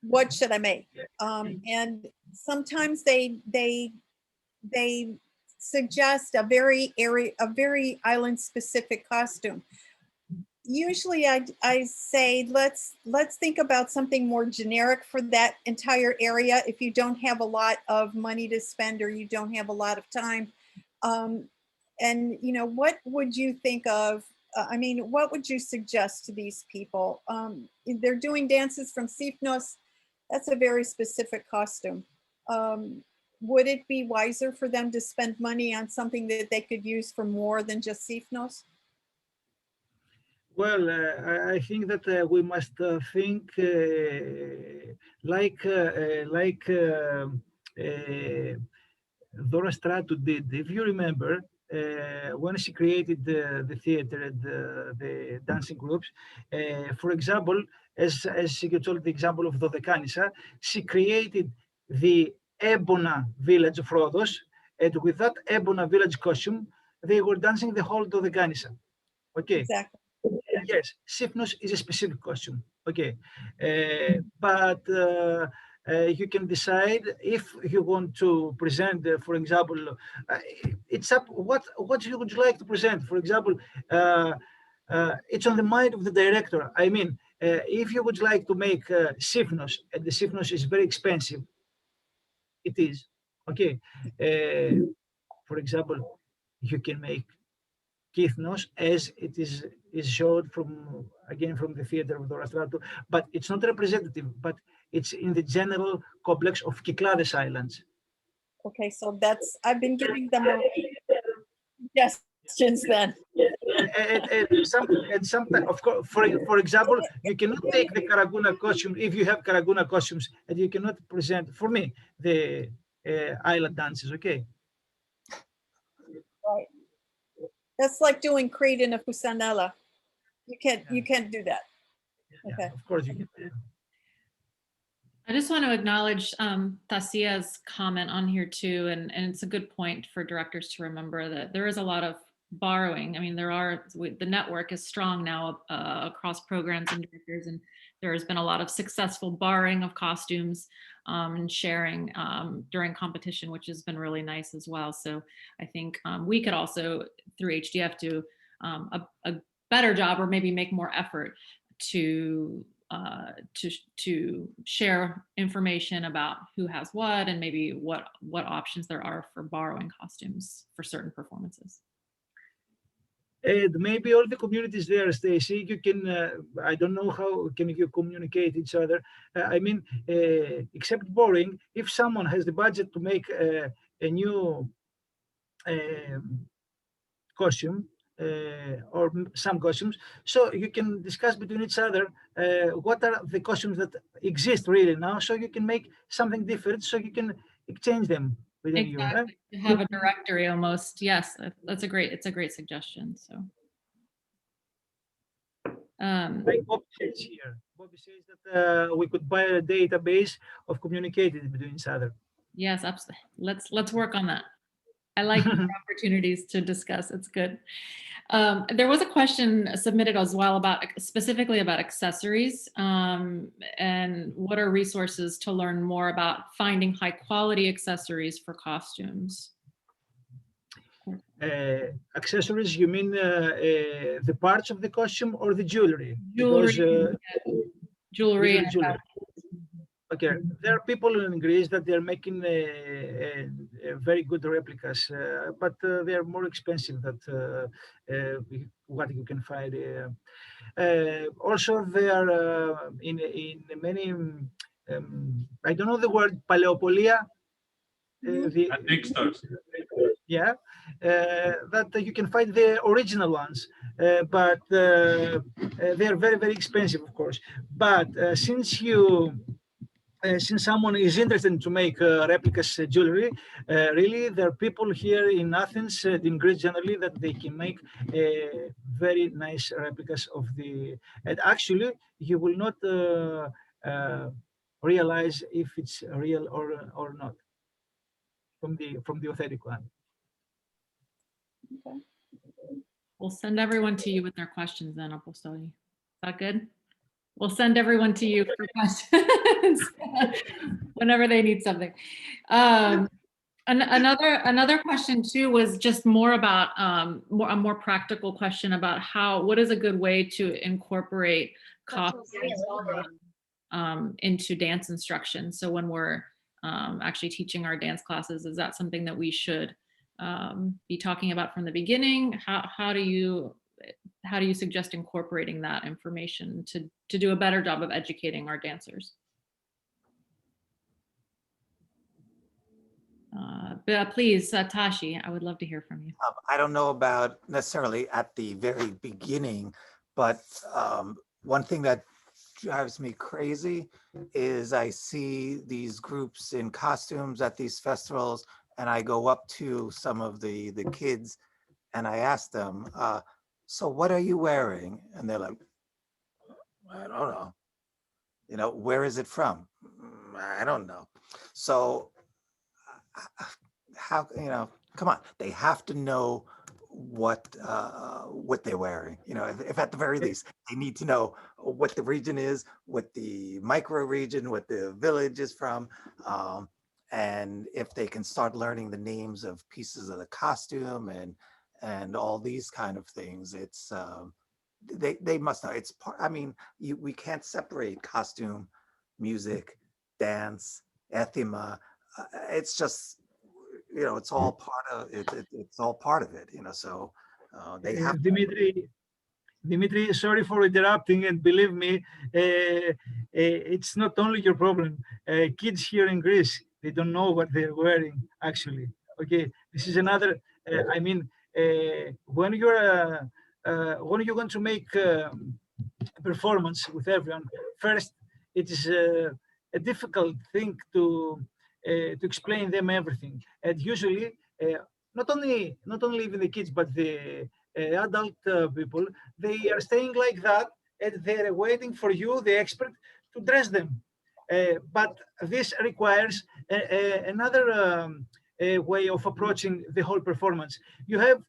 What should I make? And sometimes they suggest a very island specific costume. Usually I say, let's think about something more generic for that entire area. If you don't have a lot of money to spend or you don't have a lot of time, and what would you think of? What would you suggest to these people? They're doing dances from Sifnos. That's a very specific costume. Would it be wiser for them to spend money on something that they could use for more than just Sifnos? Well, I think that we must think like Dora Strato did. If you remember, when she created the theater and the dancing groups, for example, as you told the example of Dodecanisa, she created the Ebona village of Rhodos, and with that Ebona village costume, they were dancing the whole Dodecanisa. Okay. Exactly. Yes, Sifnos is a specific costume. Okay, but you can decide if you want to present, for example, it's up what you would like to present. For example, it's on the mind of the director. I mean, if you would like to make Sifnos, and the Sifnos is very expensive, it is. Okay, for example, you can make Kythnos as it is showed from the theater of Dora Strato, but it's not representative, but it's in the general complex of Kyklades Islands. Okay, so I've been giving them suggestions then. And sometimes, of course, for example, you cannot take the Karagkouna costume if you have Karagkouna costumes, and you cannot present, for me, the island dances. Okay. Right. That's like doing Crete in a Fusanella. You can't do that. Okay. Yeah, of course you can. I just want to acknowledge Tashie's comment on here too, and it's a good point for directors to remember that there is a lot of borrowing. I mean, the network is strong now across programs and directors, and there's been a lot of successful borrowing of costumes and sharing during competition, which has been really nice as well. So I think we could also, through HDF, do a better job, or maybe make more effort to share information about who has what, and maybe what options there are for borrowing costumes for certain performances. And maybe all the communities there, Stacey, you can, I don't know how can you communicate each other. I mean, except borrowing, if someone has the budget to make a new costume, or some costumes, so you can discuss between each other what are the costumes that exist really now, so you can make something different, so you can exchange them within Exactly. To have a directory almost. Yes, it's a great suggestion. So like Bobby says here, Bobby says that we could buy a database of communicating between each other. yes, absolutely. Let's work on that. I like opportunities to discuss. It's good. There was a question submitted as well about specifically about accessories, and what are resources to learn more about finding high quality accessories for costumes? Accessories, you mean the parts of the costume or the jewelry? Jewelry, Because, jewelry. jewelry. Okay, there are people in Greece that they're making very good replicas, but they are more expensive than what you can find. Also, they are in many, I don't know the word, paleopolia. Antique stores. Yeah, that you can find the original ones, but they are very, very expensive, of course. But since someone is interested to make replicas jewelry, really there are people here in Athens, in Greece generally, that they can make very nice replicas of the, and actually you will not realize if it's real or not from the authentic one. Okay. We'll send everyone to you with their questions then, Apostoli. Is that good? We'll send everyone to you for questions whenever they need something. Another question too was just more about a more practical question about what is a good way to incorporate costumes into dance instruction. So when we're actually teaching our dance classes, is that something that we should be talking about from the beginning? How do you suggest incorporating that information to do a better job of educating our dancers? Please, Tashie, I would love to hear from you. I don't know about necessarily at the very beginning, but one thing that drives me crazy is I see these groups in costumes at these festivals, and I go up to some of the kids and I ask them, so what are you wearing? And they're like, I don't know. Where is it from? I don't know. So how, come on, they have to know what they're wearing. If at the very least they need to know what the region is, what the micro region, what the village is from, and if they can start learning the names of pieces of the costume and all these kind of things, it's they must know. It's part. I mean, we can't separate costume, music, dance, ethima. It's just, it's all part of it. It's all part of it. So they have. Demetri, sorry for interrupting, and believe me, it's not only your problem. Kids here in Greece, they don't know what they're wearing actually. Okay, this is another. I mean, when you're going to make a performance with everyone, first it is a difficult thing to explain them everything, and usually not only even the kids, but the adult people, they are staying like that, and they're waiting for you, the expert, to dress them. But this requires another way of approaching the whole performance. You have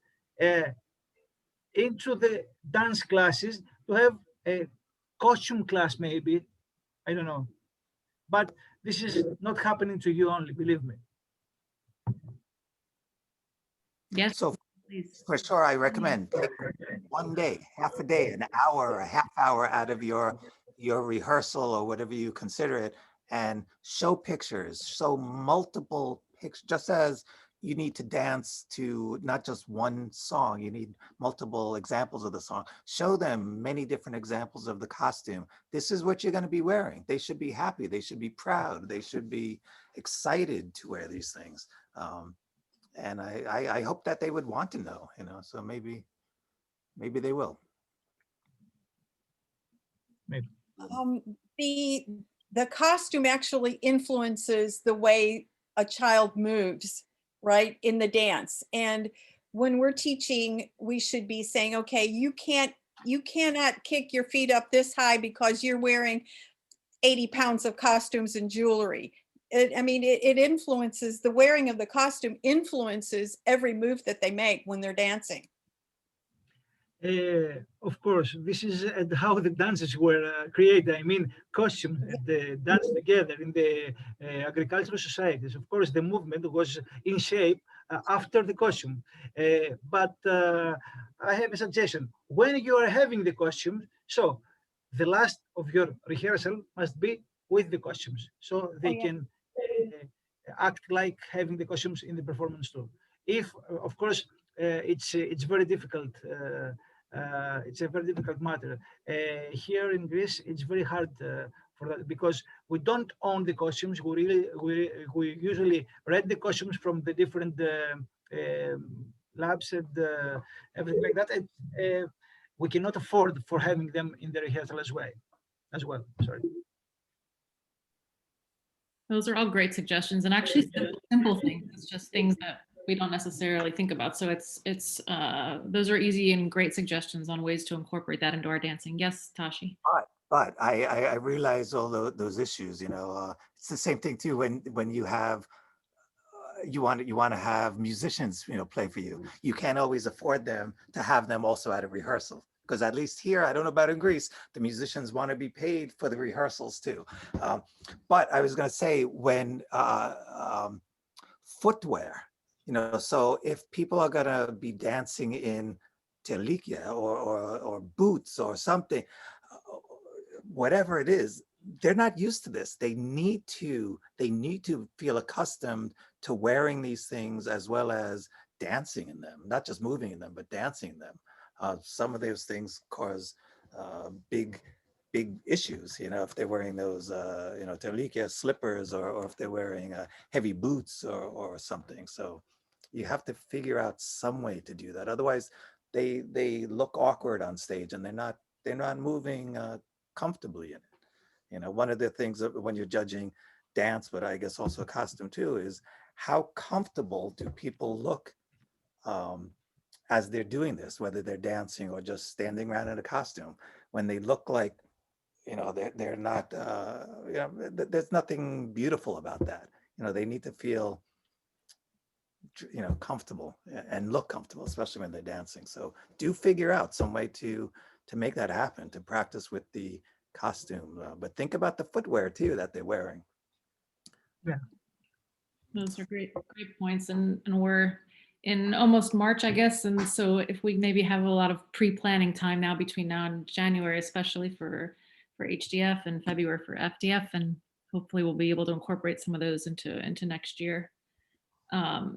into the dance classes to have costume class, maybe, I don't know. But this is not happening to you only, believe me. Yes, So please. for sure, I recommend take one day, half a day, an hour, a half hour out of your rehearsal or whatever you consider it, and show pictures, show multiple pictures, just as you need to dance to not just one song, you need multiple examples of the song. Show them many different examples of the costume. This is what you're going to be wearing. They should be happy. They should be proud. They should be excited to wear these things. And I hope that they would want to know, so maybe they will. Maybe. The costume actually influences the way a child moves, right, in the dance. And when we're teaching, we should be saying, okay, you cannot kick your feet up this high because you're wearing 80 pounds of costumes and jewelry. It influences, the wearing of the costume influences every move that they make when they're dancing. Of course, this is how the dances were created. I mean, costumes, the dance together in the agricultural societies. Of course, the movement was in shape after the costume. But I have a suggestion. When you are having the costume, so the last of your rehearsal must be with the costumes, so they can act like having the costumes in the performance too. If, of course, it's very difficult. It's a very difficult matter. Here in Greece, it's very hard for that because we don't own the costumes. We usually rent the costumes from the different labs and everything like that. And we cannot afford for having them in the rehearsal as well. Sorry. Those are all great suggestions, and actually simple things. It's just things that we don't necessarily think about. So it's those are easy and great suggestions on ways to incorporate that into our dancing. Yes, Tashie. But I realize all those issues. It's the same thing too when you have you want to have musicians play for you. You can't always afford them to have them also at a rehearsal. Because at least here, I don't know about in Greece, the musicians want to be paid for the rehearsals too. But I was going to say when footwear, so if people are going to be dancing in telikia or boots or something, whatever it is, they're not used to this. They need to feel accustomed to wearing these things as well as dancing in them, not just moving in them, but dancing in them. Some of those things cause big issues, if they're wearing those, telikia slippers or if they're wearing heavy boots or something. So you have to figure out some way to do that. Otherwise, they look awkward on stage and they're not moving comfortably in it. One of the things that when you're judging dance, but I guess also costume too, is how comfortable do people look as they're doing this, whether they're dancing or just standing around in a costume, when they look like, they're not, there's nothing beautiful about that. They need to feel, comfortable and look comfortable, especially when they're dancing. So do figure out some way to make that happen, to practice with the costume, but think about the footwear too that they're wearing. Yeah. Those are great points. And we're in almost March, I guess. And so if we maybe have a lot of pre-planning time now between now and January, especially for HDF and February for FDF, and hopefully we'll be able to incorporate some of those into next year.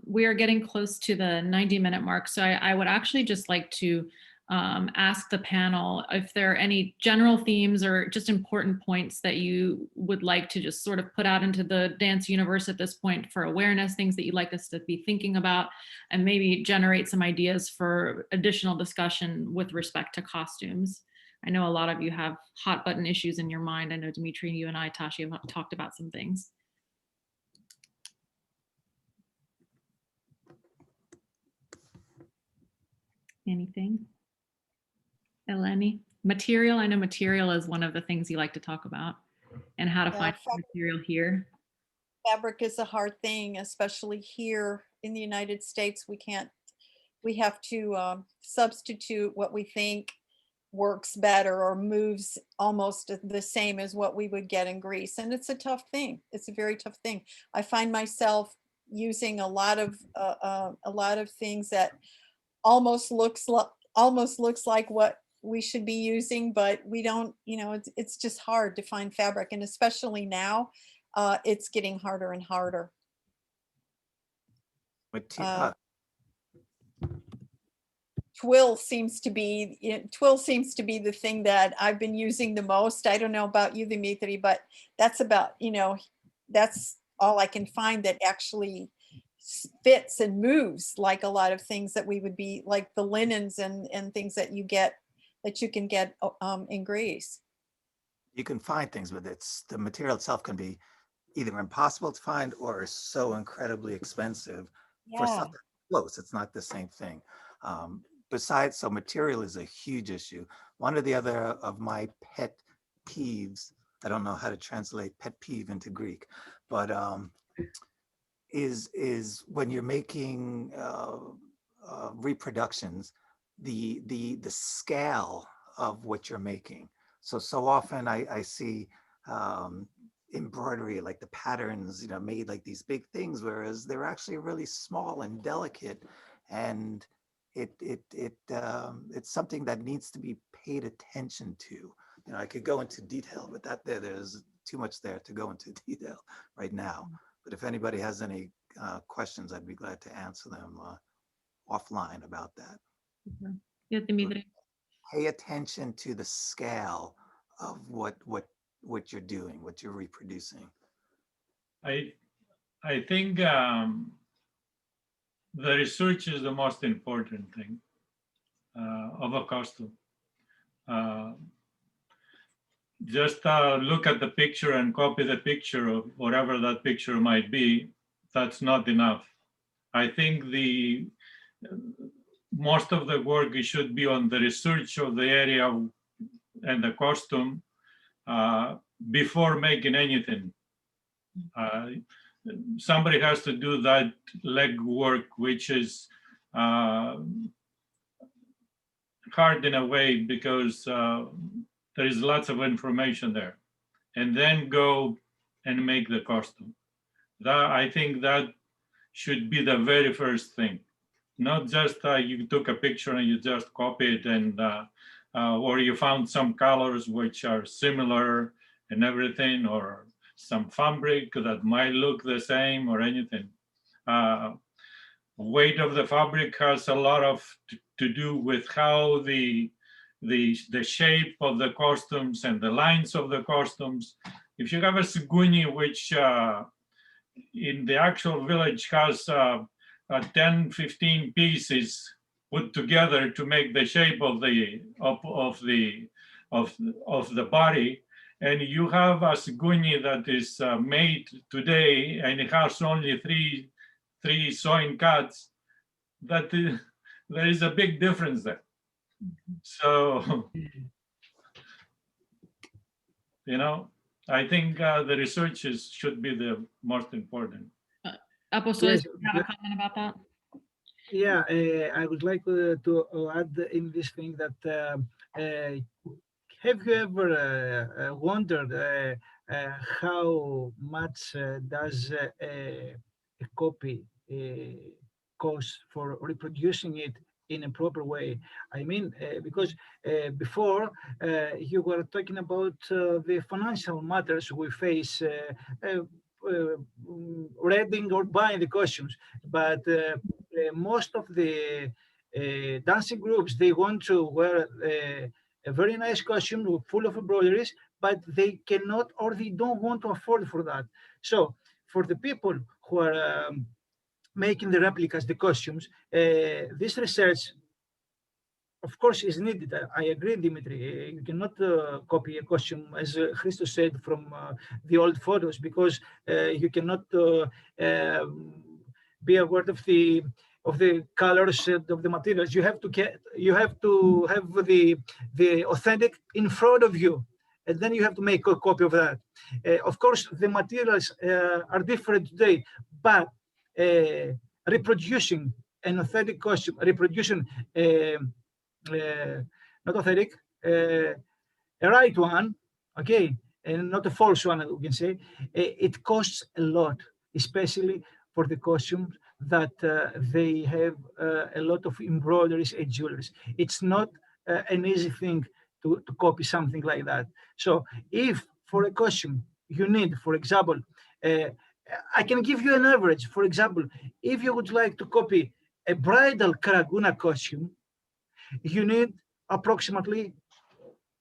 We are getting close to the 90-minute mark. So I would actually just like to ask the panel if there are any general themes or just important points that you would like to just sort of put out into the dance universe at this point for awareness, things that you'd like us to be thinking about, and maybe generate some ideas for additional discussion with respect to costumes. I know a lot of you have hot button issues in your mind. I know Demetri, you and I, Tashie, have talked about some things. Anything? Eleni? Material, I know material is one of the things you like to talk about, and how to find material here. Fabric is a hard thing, especially here in the United States. We have to substitute what we think works better or moves almost the same as what we would get in Greece. And it's a tough thing. It's a very tough thing. I find myself using a lot of things that almost looks like what we should be using, but we don't, it's just hard to find fabric. And especially now, it's getting harder and harder. Twill seems to be the thing that I've been using the most. I don't know about you, Demetri, but that's about, that's all I can find that actually fits and moves like a lot of things that we would be like the linens and things that you can get in Greece. You can find things, but the material itself can be either impossible to find or so incredibly expensive for stuff that's close. It's not the same thing. Besides, so material is a huge issue. One of the other of my pet peeves, I don't know how to translate pet peeve into Greek, but is when you're making reproductions, the scale of what you're making. So often I see embroidery, like the patterns, made like these big things, whereas they're actually really small and delicate, and it's something that needs to be paid attention to. I could go into detail, but there's too much there to go into detail right now. But if anybody has any questions, I'd be glad to answer them offline about that. Yeah, Demetri. Pay attention to the scale of what you're doing, what you're reproducing. I think the research is the most important thing of a costume. Just look at the picture and copy the picture of whatever that picture might be. That's not enough. I think most of the work should be on the research of the area and the costume before making anything. Somebody has to do that leg work, which is hard in a way because there is lots of information there, and then go and make the costume. I think that should be the very first thing, not just you took a picture and you just copied and or you found some colors which are similar and everything, or some fabric that might look the same or anything. Weight of the fabric has a lot to do with how the shape of the costumes and the lines of the costumes. If you have a Siguni, which in the actual village has 10-15 pieces put together to make the shape of the body, and you have a Siguni that is made today and it has only three sewing cuts, there is a big difference there. So, I think the research should be the most important. Apostolis, do you have a comment about that? Yeah, I would like to add in this thing that have you ever wondered how much does a copy cost for reproducing it in a proper way? I mean, because before you were talking about the financial matters we face renting or buying the costumes, but most of the dancing groups, they want to wear a very nice costume full of embroideries, but they cannot or they don't want to afford for that. So for the people who are making the replicas, the costumes, this research, of course, is needed. I agree, Demetri. You cannot copy a costume, as Christos said, from the old photos, because you cannot be aware of the colors of the materials. You have to have the authentic in front of you, and then you have to make a copy of that. Of course, the materials are different today, but reproducing an authentic costume, not authentic, a right one, okay, and not a false one, we can say, it costs a lot, especially for the costumes that they have a lot of embroideries and jewelries. It's not an easy thing to copy something like that. So if for a costume you need, for example, I can give you an average. For example, if you would like to copy a bridal Karagkouna costume, you need approximately,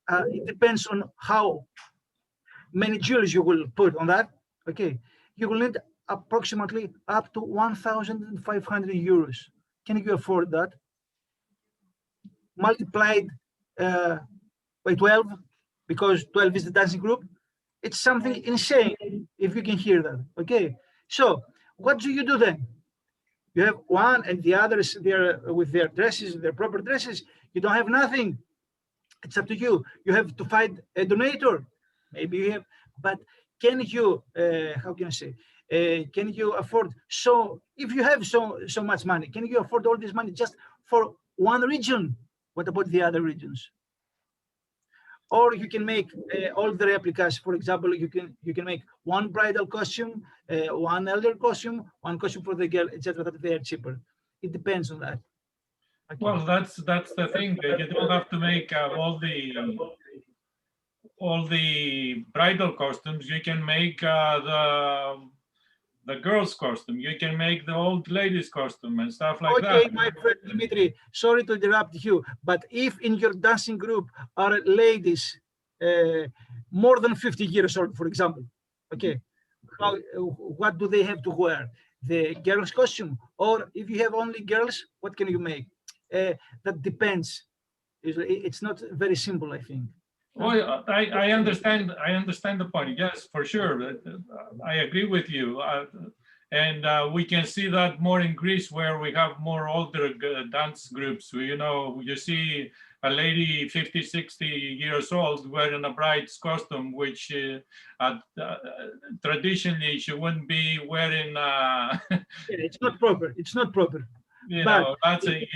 it depends on how many jewels you will put on that, okay, you will need approximately up to 1,500 euros. Can you afford that? Multiplied by 12, because 12 is the dancing group. It's something insane, if you can hear that, okay? So what do you do then? You have one and the others there with their dresses, their proper dresses. You don't have nothing. It's up to you. You have to find a donator. Maybe you have, but can you, how can I say, can you afford, so if you have so much money, can you afford all this money just for one region? What about the other regions? Or you can make all the replicas. For example, you can make one bridal costume, one elder costume, one costume for the girl, etc. That they are cheaper. It depends on that. Okay. Well, that's the thing. You don't have to make all the bridal costumes. You can make the girls' costume. You can make the old ladies' costume and stuff like that. Okay, my friend Demetri, sorry to interrupt you, but if in your dancing group are ladies more than 50 years old, for example, okay, what do they have to wear? The girls' costume? Or if you have only girls, what can you make? That depends. It's not very simple, I think. Well, I understand the point. Yes, for sure. I agree with you. And we can see that more in Greece, where we have more older dance groups. You see a lady 50, 60 years old wearing a bride's costume, which traditionally she wouldn't be wearing. Yeah, it's not proper. It's not proper. You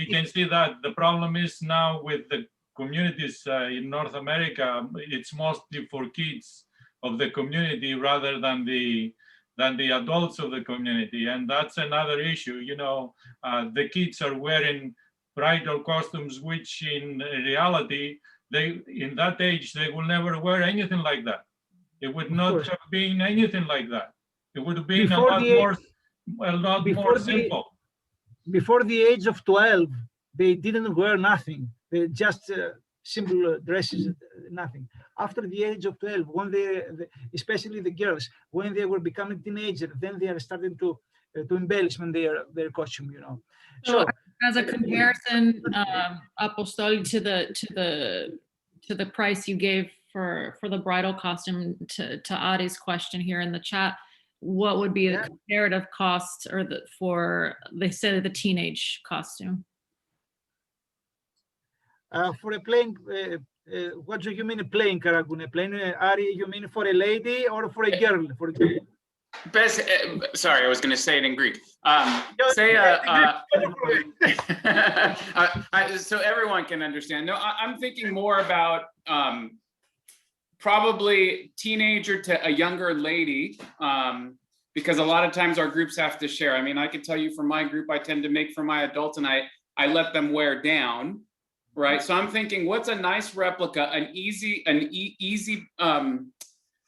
can see that. The problem is now with the communities in North America, it's mostly for kids of the community rather than the adults of the community, and that's another issue. The kids are wearing bridal costumes, which in reality, in that age they will never wear anything like that. It would not have been anything like that. It would have been a lot more simple. Before the age of 12, they didn't wear nothing. They just simple dresses, nothing. After the age of 12, when especially the girls, when they were becoming teenagers, then they are starting to embellishment their costume. So as a comparison, Apostoli, to the price you gave for the bridal costume, to Ari's question here in the chat, what would be a comparative cost, or for they said the teenage costume? For a plain, what do you mean a plain Karagkouna? Plain, Ari, you mean for a lady or for a girl, for example? Sorry, I was going to say it in Greek. So everyone can understand. No, I'm thinking more about probably teenager to a younger lady, because a lot of times our groups have to share. I mean, I can tell you for my group, I tend to make for my adults, and I let them wear down, right? So I'm thinking, what's a nice replica, an easy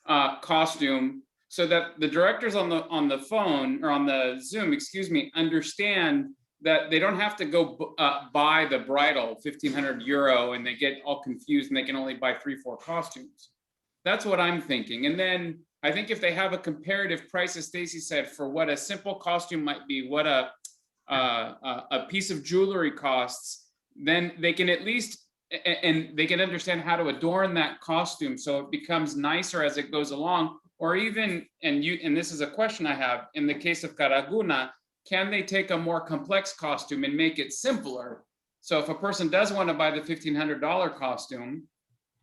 costume, so that the directors on the phone, or on the Zoom, excuse me, understand that they don't have to go buy the bridal 1,500 euro and they get all confused and they can only buy 3-4 costumes. That's what I'm thinking. And then I think if they have a comparative price, as Stacey said, for what a simple costume might be, what a piece of jewelry costs, then they can at least, and they can understand how to adorn that costume so it becomes nicer as it goes along. Or even, and this is a question I have, in the case of Karagkouna, can they take a more complex costume and make it simpler? So if a person does want to buy the $1,500 costume,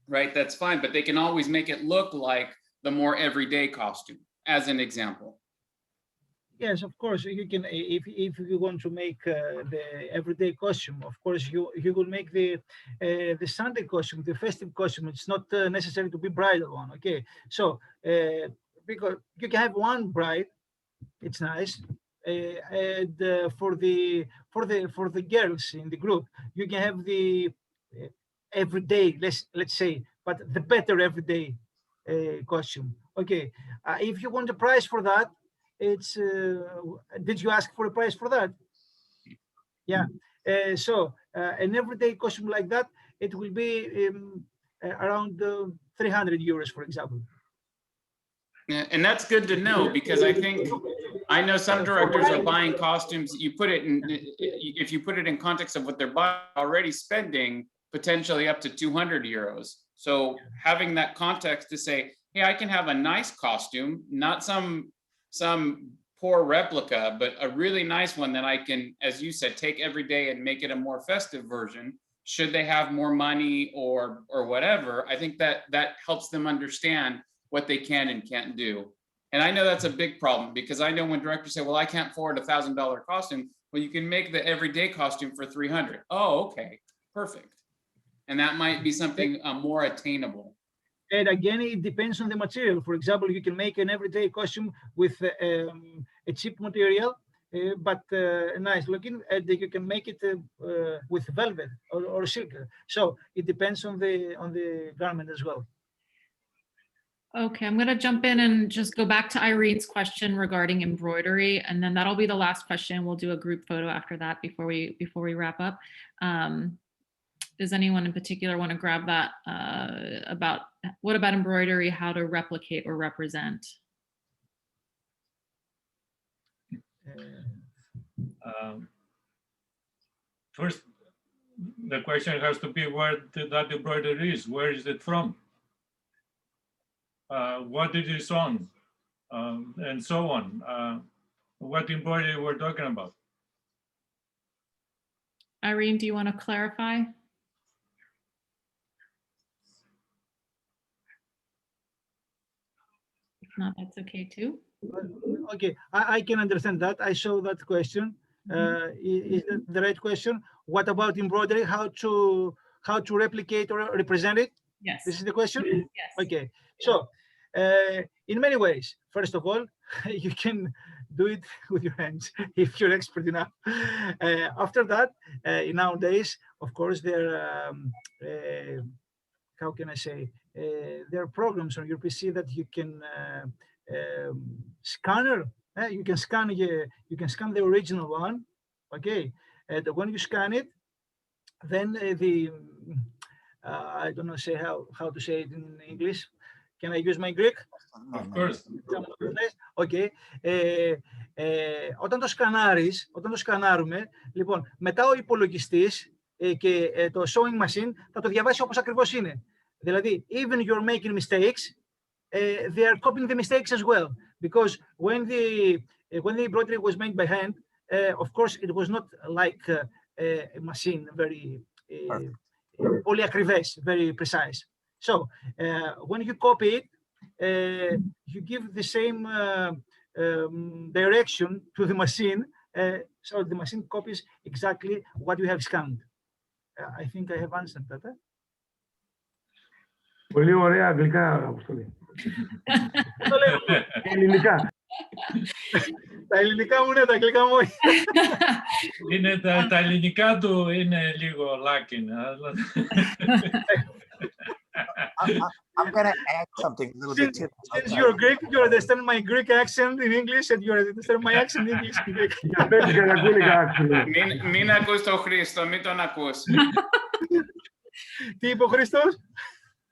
right, that's fine, but they can always make it look like the more everyday costume, as an example. Yes, of course you can. If you want to make the everyday costume, of course you will make the Sunday costume, the festive costume. It's not necessary to be bridal one. Okay, so because you can have one bride, it's nice. And for the girls in the group, you can have the everyday. Let's say, but the better everyday costume. Okay, if you want a price for that, it's did you ask for a price for that? Yeah. So an everyday costume like that, it will be around 300 euros, for example. Yeah, and that's good to know, because I know some directors are buying costumes. You put it in, if you put it in context of what they're already spending, potentially up to 200 euros. So having that context to say, hey, I can have a nice costume, not some poor replica, but a really nice one that I can, as you said, take every day and make it a more festive version. Should they have more money or whatever, I think that helps them understand what they can and can't do. And I know that's a big problem, because I know when directors say, well, I can't afford $1,000 costume. Well, you can make the everyday costume for 300. Oh, okay, perfect. And that might be something more attainable. And again, it depends on the material. For example, you can make an everyday costume with a cheap material, but nice looking, and you can make it with velvet or silk. So it depends on the garment as well. Okay, I'm going to jump in and just go back to Irene's question regarding embroidery, and then that'll be the last question. We'll do a group photo after that before we wrap up. Does anyone in particular want to grab that about what about embroidery, how to replicate or represent? First, the question has to be where that embroidery is. Where is it from? What it is on, and so on. What embroidery we're talking about. Irene, do you want to clarify? If not, that's okay too. Okay, I can understand that. I saw that question. Is that the right question? What about embroidery? How to replicate or represent it? Yes. This is the question? Yes. Okay. So in many ways, first of all, you can do it with your hands if you're expert enough. After that, nowadays, of course, there are, how can I say, there are programs on your PC that you can scanner. You can scan the original one. Okay, and when you scan it, then I don't know say how to say it in English. Can I use my Greek? Of course. Okay. Όταν το σκανάρουμε, λοιπόν, μετά ο υπολογιστής και το sewing machine θα το διαβάσει όπως ακριβώς είναι. Δηλαδή, even you're making mistakes, they are copying the mistakes as well. Because when the embroidery was made by hand, of course, it was not like a machine, very πολύ ακριβές, very precise. So when you copy it, you give the same direction to the machine, so the machine copies exactly what you have scanned. I think I have answered that. Πολύ ωραία αγγλικά, Αποστολή. Ελληνικά. Τα ελληνικά μου είναι, τα αγγλικά μου όχι. Είναι τα ελληνικά του είναι λίγο λάκκινα. I'm going to add something a little bit to that. Since you're Greek, you understand my Greek accent in English and you understand my accent in English. Για πες καρακούνικα, actually. Μην ακούς τον Χρήστο, μην τον ακούς. Τι είπε ο Χρήστος?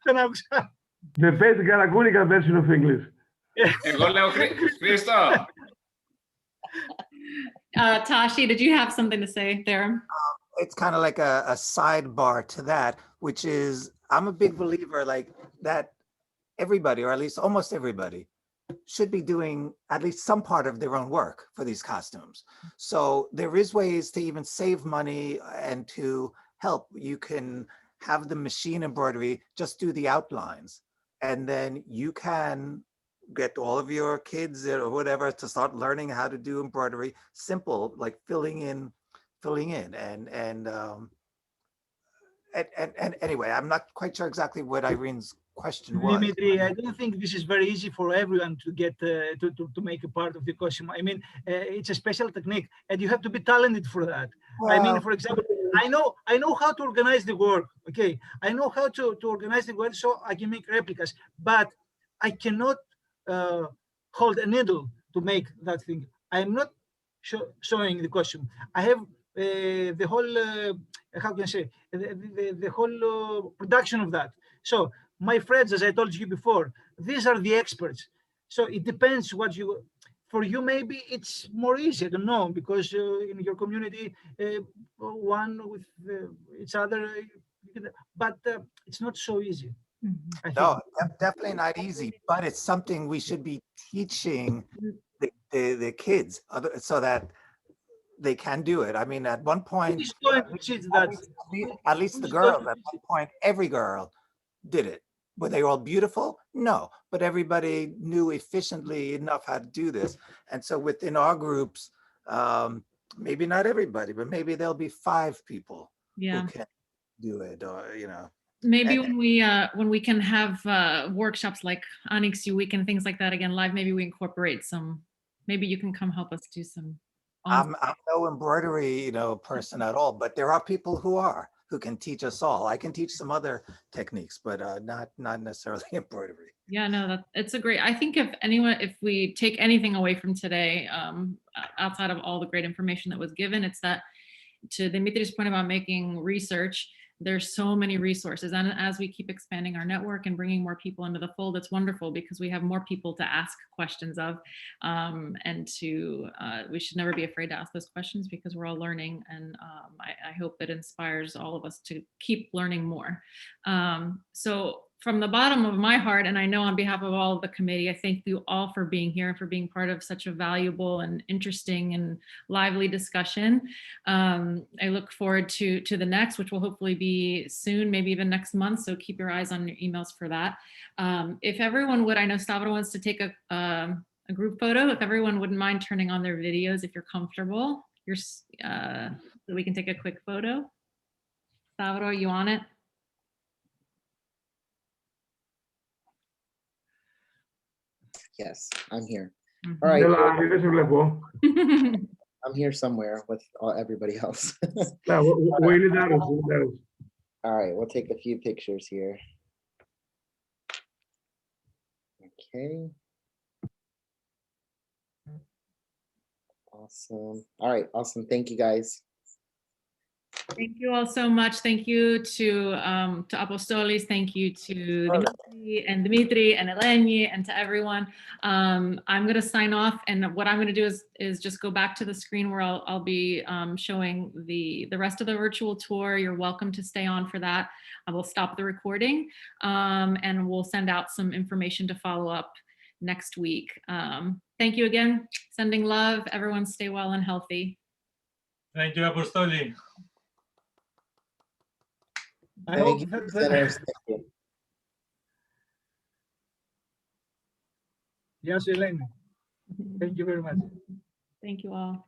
Δεν άκουσα. The best καρακούνικα version of English. Εγώ λέω Χρήστο. Tashie, did you have something to say there? It's kind of like a sidebar to that, which is I'm a big believer like that everybody, or at least almost everybody, should be doing at least some part of their own work for these costumes. So there is ways to even save money and to help. You can have the machine embroidery, just do the outlines, and then you can get all of your kids or whatever to start learning how to do embroidery, simple, like filling in, and anyway, I'm not quite sure exactly what Irene's question was. Demetri, I don't think this is very easy for everyone to get to make a part of the costume. I mean, it's a special technique, and you have to be talented for that. I mean, for example, I know how to organize the work. Okay, I know how to organize the work so I can make replicas, but I cannot hold a needle to make that thing. I am not showing the costume. I have the whole how can I say the whole production of that. So my friends, as I told you before, these are the experts. So it depends what you. For you, maybe it's more easy. I don't know, because in your community, one with each other, but it's not so easy. I think. No, definitely not easy, but it's something we should be teaching the kids so that they can do it. I mean, at one point, at least the girls, at one point, every girl did it. Were they all beautiful? No, but everybody knew efficiently enough how to do this. And so within our groups, maybe not everybody, but maybe there'll be 5 people who can do it, or, you know. Maybe when we can have workshops like Onyx U Week and things like that again live, maybe we incorporate some. Maybe you can come help us do some. I'm no embroidery, you know, person at all, but there are people who can teach us all. I can teach some other techniques, but not necessarily embroidery. Yeah, no, it's a great. I think if we take anything away from today, outside of all the great information that was given, it's that, to Demetri's point about making research, there's so many resources, and as we keep expanding our network and bringing more people into the fold, it's wonderful because we have more people to ask questions of, and we should never be afraid to ask those questions because we're all learning, and I hope it inspires all of us to keep learning more. So from the bottom of my heart, and I know on behalf of all of the committee, I thank you all for being here and for being part of such a valuable and interesting and lively discussion. I look forward to the next, which will hopefully be soon, maybe even next month. So keep your eyes on your emails for that. If everyone would, I know Stavro wants to take a group photo. If everyone wouldn't mind turning on their videos, if you're comfortable, so we can take a quick photo. Stavro, are you on it? Yes, I'm here. Mhm. All right. Έλα, I'm here somewhere with everybody else. All right, we'll take a few pictures here. Okay. Awesome. All right, awesome. Thank you, guys. Thank you all so much. Thank you to Apostolis. Thank you to Demetri and Eleni, and to everyone. I'm going to sign off, and what I'm going to do is just go back to the screen where I'll be showing the rest of the virtual tour. You're welcome to stay on for that. I will stop the recording, and we'll send out some information to follow up next week. Thank you again. Sending love. Everyone stay well and healthy. Thank you, Apostoli. Thank you, presenters. Thank you. Yes, Eleni. Thank you very much. Thank you all.